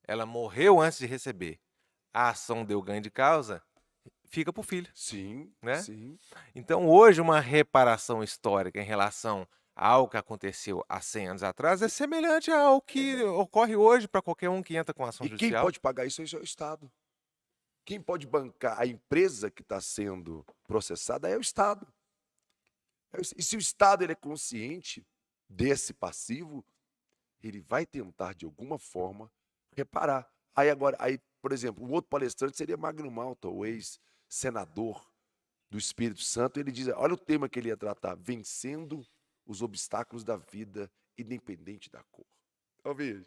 ela morreu antes de receber. A ação deu ganho de causa, fica para o filho. Sim, né? sim. Então, hoje, uma reparação histórica em relação ao que aconteceu há 100 anos atrás é semelhante ao que ocorre hoje para qualquer um que entra com ação E judicial. quem pode pagar isso é o Estado. Quem pode bancar a empresa que está sendo processada é o Estado. E se o Estado ele é consciente desse passivo, ele vai tentar, de alguma forma, reparar. Aí, por exemplo, um outro palestrante seria Magno Malta, o ex-senador do Espírito Santo. Ele diz, olha o tema que ele ia tratar, vencendo os obstáculos da vida, independente da cor. Talvez.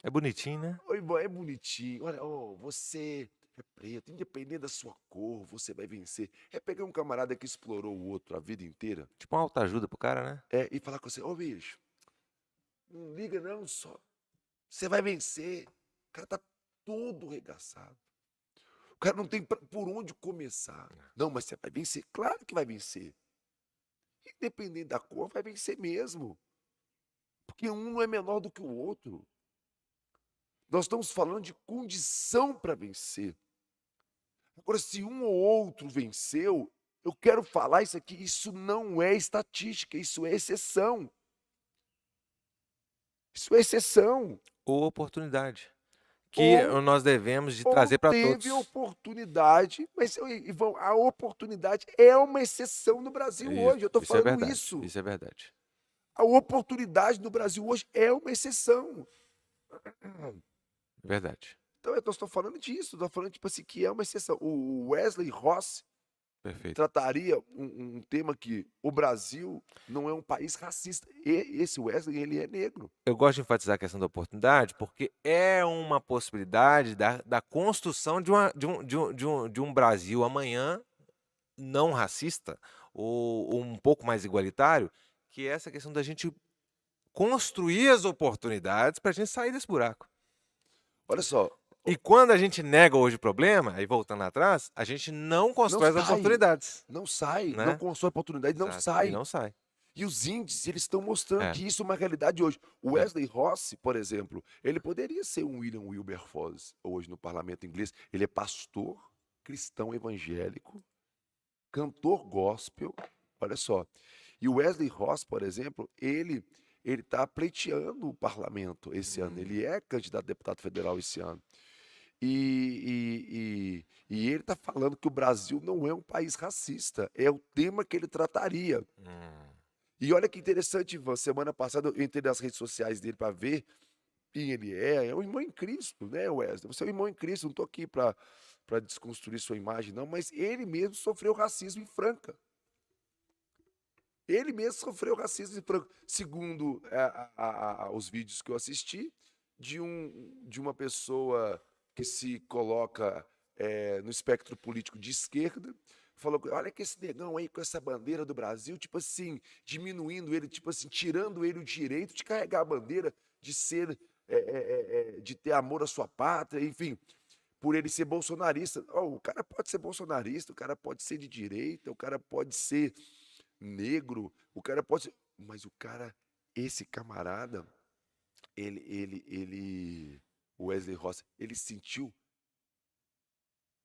É bonitinho, né? É bonitinho. Olha, você é preto, independente da sua cor, você vai vencer. É pegar um camarada que explorou o outro a vida inteira, Tipo uma autoajuda pro cara, né? e falar com você: "Ô bicho, não liga não só, você vai vencer". O cara tá todo regaçado. O cara não tem por onde começar. Não, mas você vai vencer, claro que vai vencer. Independente da cor, vai vencer mesmo, porque um não é menor do que o outro. Nós estamos falando de condição para vencer. Agora, se um ou outro venceu, eu quero falar isso aqui, isso não é estatística, isso é exceção. Isso é exceção. Ou oportunidade, que Ou, nós devemos de ou trazer para teve todos. oportunidade, mas Ivan, a oportunidade é uma exceção no Brasil hoje. Eu estou Isso é falando verdade, isso. isso é verdade. A oportunidade no Brasil hoje é uma exceção. Verdade. Então, eu estou falando disso, estou falando tipo assim, que é uma exceção. O Wesley Ross Perfeito. trataria um tema que o Brasil não é um país racista. E esse Wesley, ele é negro. Eu gosto de enfatizar a questão da oportunidade, porque é uma possibilidade da construção de um Brasil amanhã não racista, ou um pouco mais igualitário, que é essa questão da gente construir as oportunidades para a gente sair desse buraco. Olha só, E quando a gente nega hoje o problema, aí voltando atrás, a gente não não constrói as sai, oportunidades, não sai, não né? constrói oportunidade, não Exato. E sai. não sai. E os índices, eles estão mostrando É, que isso é uma realidade hoje. O é. Wesley Ross, por exemplo, ele poderia ser um William Wilberforce hoje no parlamento inglês. Ele é pastor, cristão evangélico, cantor gospel, olha só. E o Wesley Ross, por exemplo, ele está pleiteando o parlamento esse ano. Ele é candidato a deputado federal esse ano. E ele está falando que o Brasil não é um país racista. É o tema que ele trataria. Hum, E olha que interessante, Ivan. Semana passada eu entrei nas redes sociais dele para ver quem ele é. É um irmão em Cristo, né, Wesley? Você é um irmão em Cristo. Não estou aqui para desconstruir sua imagem, não. Mas ele mesmo sofreu racismo em Franca. Ele mesmo sofreu racismo em Franca. Segundo os vídeos que eu assisti, de uma pessoa que se coloca no espectro político de esquerda, falou: olha que esse negão aí com essa bandeira do Brasil, tipo assim, diminuindo ele, tipo assim, tirando ele o direito de carregar a bandeira, de ser, de ter amor à sua pátria, enfim, por ele ser bolsonarista. Oh, o cara pode ser bolsonarista, o cara pode ser de direita, o cara pode ser negro, o cara pode ser, mas o cara, esse camarada, o Wesley Ross, ele se sentiu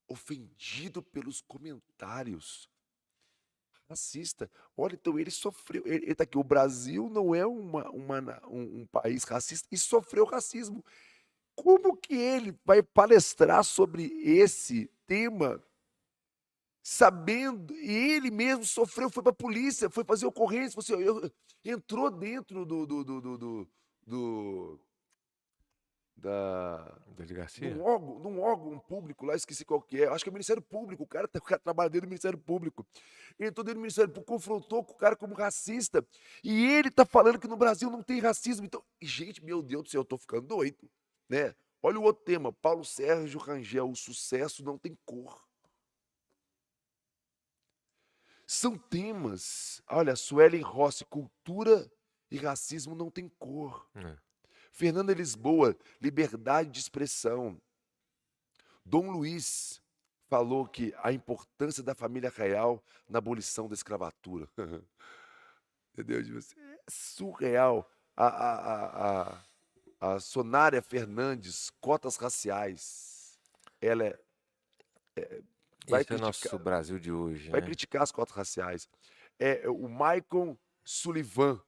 ofendido pelos comentários racista. Olha, então ele sofreu, ele tá aqui, o Brasil não é um país racista e sofreu racismo. Como que ele vai palestrar sobre esse tema, sabendo, e ele mesmo sofreu, foi para a polícia, foi fazer ocorrência, você, entrou dentro do da Delegacia? de um órgão público lá, esqueci qual que é, acho que é o Ministério Público, o cara trabalha dentro do Ministério Público. Entrou dentro do Ministério Público, confrontou com o cara como racista, e ele tá falando que no Brasil não tem racismo. Então, gente, meu Deus do céu, eu tô ficando doido, né? Olha o outro tema, Paulo Sérgio Rangel, o sucesso não tem cor. São temas, olha, Suelen Rossi, cultura e racismo não tem cor. É. Fernanda Lisboa, liberdade de expressão. Dom Luiz falou que a importância da família real na abolição da escravatura. Entendeu? Tipo assim, é surreal. A Sonária Fernandes, cotas raciais. Ela vai Esse é o criticar, nosso Brasil de hoje, vai né? criticar as cotas raciais. O Michael Sullivan,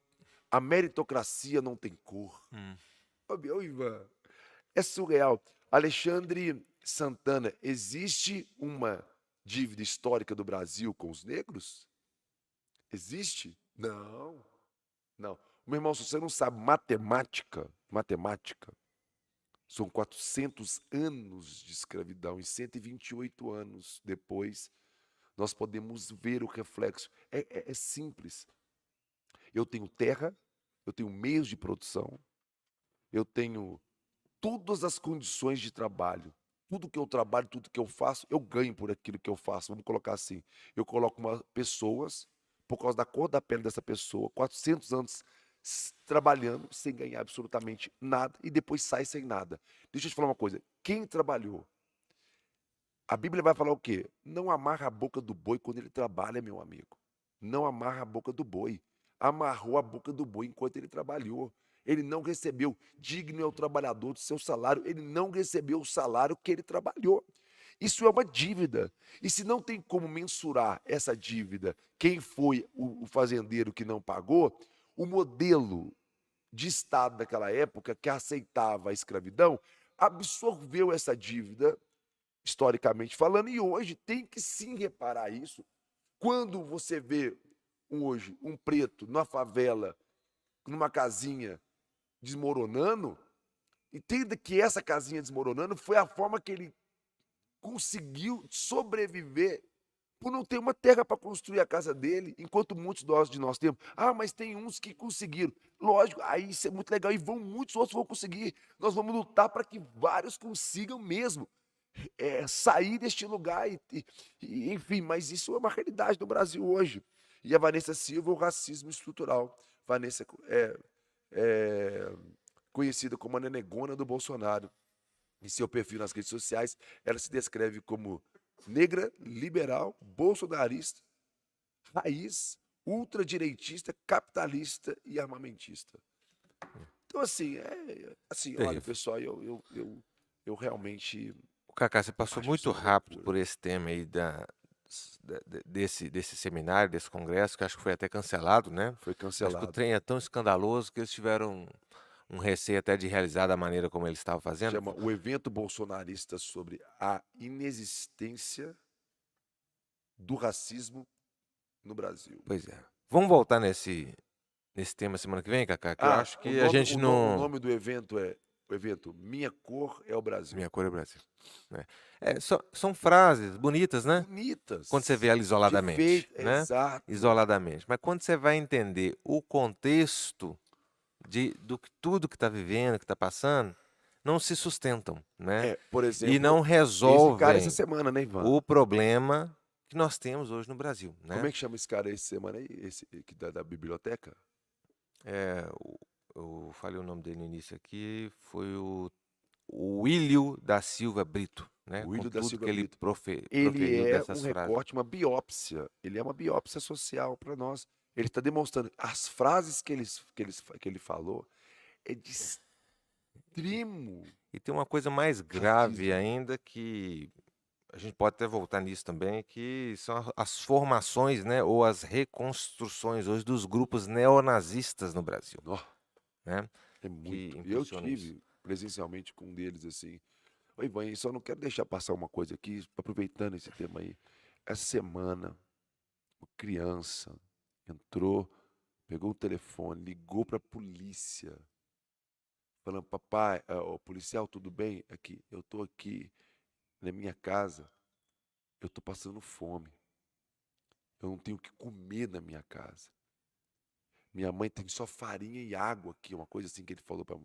a meritocracia não tem cor. Hum. Ô, Ivan, é surreal. Alexandre Santana, existe uma dívida histórica do Brasil com os negros? Existe? Não, não. Meu irmão, se você não sabe matemática, são 400 anos de escravidão e 128 anos depois, nós podemos ver o reflexo. É simples. Eu tenho terra, eu tenho meios de produção, eu tenho todas as condições de trabalho. tudo que eu trabalho, tudo que eu faço, eu ganho por aquilo que eu faço. Vamos colocar assim, eu coloco pessoas, por causa da cor da pele dessa pessoa, 400 anos trabalhando sem ganhar absolutamente nada e depois sai sem nada. Deixa eu te falar uma coisa, quem trabalhou, a Bíblia vai falar o quê? Não amarra a boca do boi quando ele trabalha, meu amigo. Não amarra a boca do boi. Amarrou a boca do boi enquanto ele trabalhou. Ele não recebeu. Digno é o trabalhador do seu salário. Ele não recebeu o salário que ele trabalhou. Isso é uma dívida. E se não tem como mensurar essa dívida, quem foi o fazendeiro que não pagou, o modelo de Estado daquela época, que aceitava a escravidão, absorveu essa dívida historicamente falando, e hoje tem que sim reparar isso. Quando você vê hoje um preto numa favela, numa casinha desmoronando, entenda que essa casinha desmoronando foi a forma que ele conseguiu sobreviver por não ter uma terra para construir a casa dele, enquanto muitos de nós temos. Ah, mas tem uns que conseguiram. Lógico, aí isso é muito legal, e muitos outros vão conseguir. Nós vamos lutar para que vários consigam mesmo sair deste lugar, enfim, mas isso é uma realidade no Brasil hoje. E a Vanessa Silva, o racismo estrutural. Vanessa é conhecida como a nenegona do Bolsonaro. Em seu perfil nas redes sociais, ela se descreve como negra, liberal, bolsonarista, raiz, ultradireitista, capitalista e armamentista. Então, assim, olha, Terrível. pessoal, eu realmente Cacá, você passou acho isso muito uma rápido loucura. por esse tema aí desse seminário, desse congresso, que acho que foi até cancelado, né? Foi Acho que o cancelado. trem é tão escandaloso que eles tiveram um receio até de realizar da maneira como eles estavam fazendo. Chama o evento bolsonarista sobre a inexistência do racismo no Brasil. Pois é. Vamos voltar nesse tema semana que vem, Cacá, que eu Ah, acho que a gente o não. nome do evento é o evento Minha Cor é o Brasil. Minha cor é Brasil. Né? São frases bonitas, né? Quando você vê Bonitas, ela de isoladamente, feito, né? exato. Isoladamente. Mas quando você vai entender o contexto tudo que está vivendo, que está passando, não se sustentam, né? Por E não exemplo, esse cara essa resolvem semana, né, Ivan? o problema que nós temos hoje no Brasil, Como né? é que chama esse cara essa semana aí? Esse que da biblioteca? É, eu falei o nome dele no início aqui, foi o Willio da Silva Brito, né? O Com William da tudo Silva que ele Brito. Ele proferiu é um dessas frases. recorte, uma biópsia. Ele é uma biópsia social para nós. Ele está demonstrando as frases que ele falou é de extremo E tem uma coisa mais grave racismo. ainda que a gente pode até voltar nisso também, que são as formações, né, ou as reconstruções hoje dos grupos neonazistas no Brasil, Nó, né, é que muito. Eu impulsionam isso. tive presencialmente com um deles assim. Oi, Ivan, e só não quero deixar passar uma coisa aqui, aproveitando esse tema aí. Essa semana, uma criança entrou, pegou o telefone, ligou para a polícia, falando: papai, o policial, tudo bem? Aqui, eu estou aqui na minha casa, eu estou passando fome. Eu não tenho o que comer na minha casa. Minha mãe tem só farinha e água aqui, uma coisa assim que ele falou para.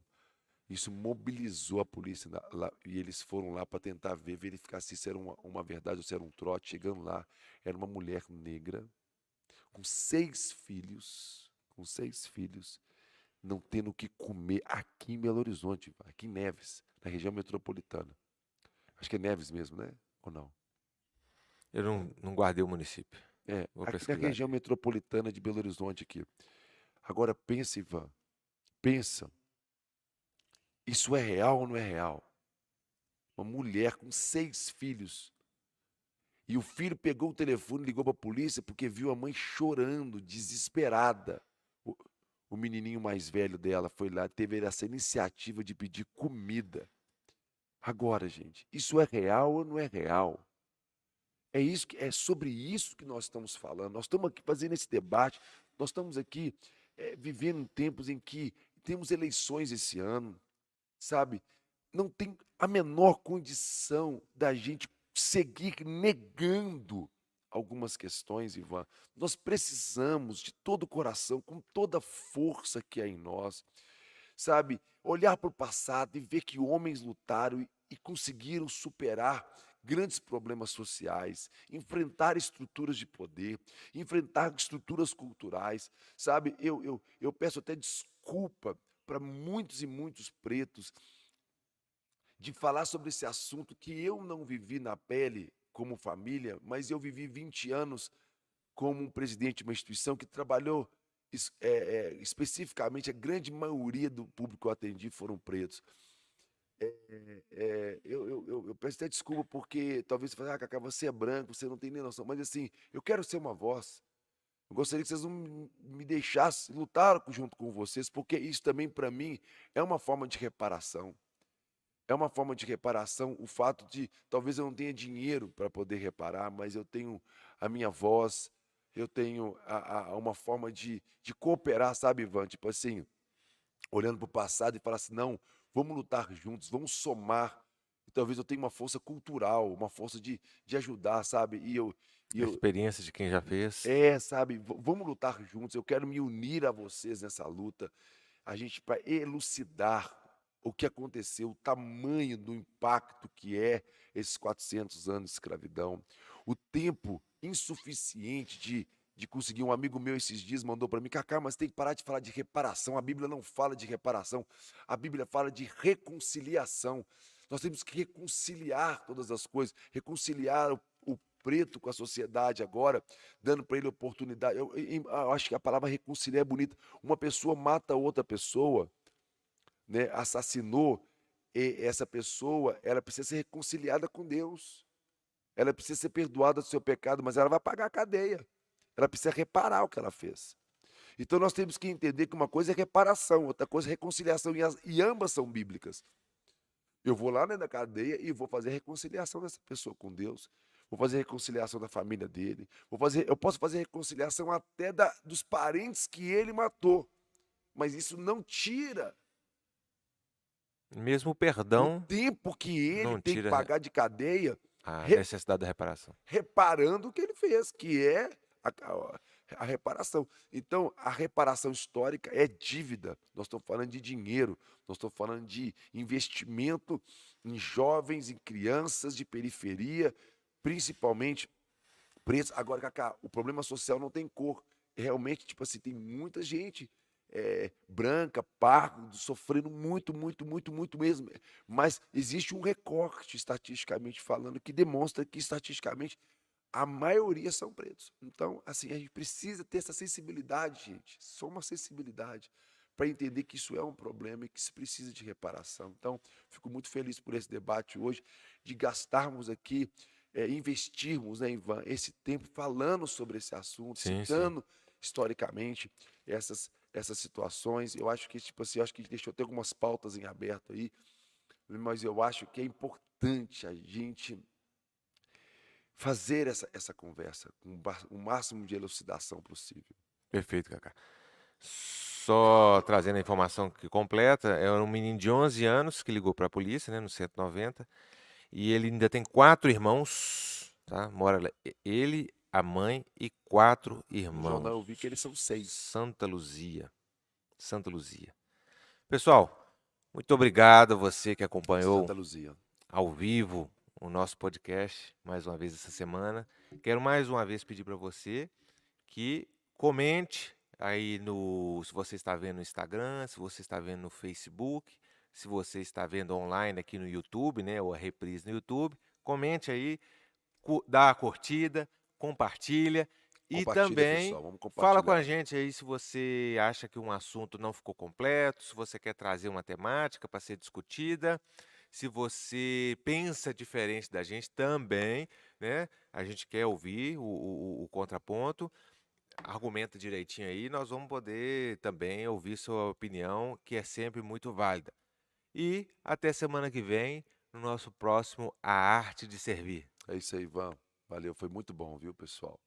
Isso mobilizou a polícia lá, e eles foram lá para tentar verificar se isso era uma verdade ou se era um trote. Chegando lá, era uma mulher negra com seis filhos, não tendo o que comer aqui em Belo Horizonte, aqui em Neves, na região metropolitana. Acho que é Neves mesmo, né? Ou não? Eu não guardei o município. Vou Aqui na pesquisar região aqui. metropolitana de Belo Horizonte aqui. Agora pensa, Ivan, pensa, isso é real ou não é real? Uma mulher com seis filhos. E o filho pegou o telefone e ligou para a polícia porque viu a mãe chorando, desesperada. O, o menininho mais velho dela foi lá, teve essa iniciativa de pedir comida. Agora, gente, isso é real ou não é real? É sobre isso que nós estamos falando. Nós estamos aqui fazendo esse debate. Nós estamos aqui vivendo tempos em que temos eleições esse ano, sabe? Não tem a menor condição da gente seguir negando algumas questões, Ivan. Nós precisamos de todo o coração, com toda a força que há em nós, sabe? Olhar para o passado e ver que homens lutaram e conseguiram superar grandes problemas sociais, enfrentar estruturas de poder, enfrentar estruturas culturais, sabe? Eu peço até desculpa para muitos e muitos pretos de falar sobre esse assunto que eu não vivi na pele como família, mas eu vivi 20 anos como um presidente de uma instituição que trabalhou especificamente, a grande maioria do público que eu atendi foram pretos. Eu peço até desculpa porque talvez você fale, ah, Cacá, você é branco, você não tem nem noção, mas assim, eu quero ser uma voz. Eu gostaria que vocês não me deixassem lutar junto com vocês, porque isso também, para mim, é uma forma de reparação. É uma forma de reparação o fato de talvez eu não tenha dinheiro para poder reparar, mas eu tenho a minha voz, eu tenho uma forma de cooperar, sabe, Ivan? Tipo assim, olhando para o passado e falar assim, não, vamos lutar juntos, vamos somar. E talvez eu tenha uma força cultural, uma força de ajudar, sabe? E A eu experiência de quem já fez. sabe, vamos lutar juntos. Eu quero me unir a vocês nessa luta. A gente para elucidar o que aconteceu, o tamanho do impacto que é esses 400 anos de escravidão, o tempo insuficiente de conseguir. Um amigo meu esses dias mandou para mim, Cacá, mas tem que parar de falar de reparação. A Bíblia não fala de reparação, a Bíblia fala de reconciliação. Nós temos que reconciliar todas as coisas, reconciliar o preto com a sociedade agora, dando para ele oportunidade. Eu acho que a palavra reconciliar é bonita. Uma pessoa mata outra pessoa, né, assassinou, e essa pessoa, ela precisa ser reconciliada com Deus. Ela precisa ser perdoada do seu pecado, mas ela vai pagar a cadeia. Ela precisa reparar o que ela fez. Então nós temos que entender que uma coisa é reparação, outra coisa é reconciliação, e ambas são bíblicas. Eu vou lá dentro da cadeia e vou fazer a reconciliação dessa pessoa com Deus. Vou fazer a reconciliação da família dele. Eu posso fazer a reconciliação até dos parentes que ele matou. Mas isso não tira Mesmo o o perdão tempo que ele não tem que tira pagar de cadeia, a re- necessidade da reparação. reparando o que ele fez, que é a reparação. Então, a reparação histórica é dívida. Nós estamos falando de dinheiro, nós estamos falando de investimento em jovens, em crianças de periferia, principalmente pretos. Agora, Cacá, o problema social não tem cor. Realmente, tipo assim, tem muita gente branca, pardo, sofrendo muito, muito, muito, muito mesmo. Mas existe um recorte, estatisticamente falando, que demonstra que, estatisticamente, a maioria são pretos. Então, assim, a gente precisa ter essa sensibilidade, gente. Só uma sensibilidade para entender que isso é um problema e que se precisa de reparação. Então, fico muito feliz por esse debate hoje, de gastarmos aqui, investirmos, né, Ivan, esse tempo falando sobre esse assunto, Sim, sim. citando historicamente essas situações. Eu acho que, tipo assim, eu acho que a gente deixou até algumas pautas em aberto aí, mas eu acho que é importante a gente fazer essa conversa com o máximo de elucidação possível. Perfeito, Cacá. Só trazendo a informação que completa, é um menino de 11 anos que ligou para a polícia, né, no 190, e ele ainda tem 4 irmãos, tá? Mora lá, ele, a mãe e 4 No jornal irmãos. eu vi que eles são 6. Santa Luzia. Santa Luzia. Pessoal, muito obrigado a você que acompanhou Santa Luzia. ao vivo o nosso podcast mais uma vez essa semana. Quero mais uma vez pedir para você que comente aí se você está vendo no Instagram, se você está vendo no Facebook, se você está vendo online aqui no YouTube, né, ou a reprise no YouTube, comente aí, dá a curtida, compartilha e Compartilha, também pessoal. Vamos fala com compartilhar. a gente aí se você acha que um assunto não ficou completo, se você quer trazer uma temática para ser discutida, se você pensa diferente da gente também, né? A gente quer ouvir o contraponto, argumenta direitinho aí, nós vamos poder também ouvir sua opinião, que é sempre muito válida. E até semana que vem, no nosso próximo A Arte de Servir. É isso aí, Ivan. Valeu, foi muito bom, viu, pessoal?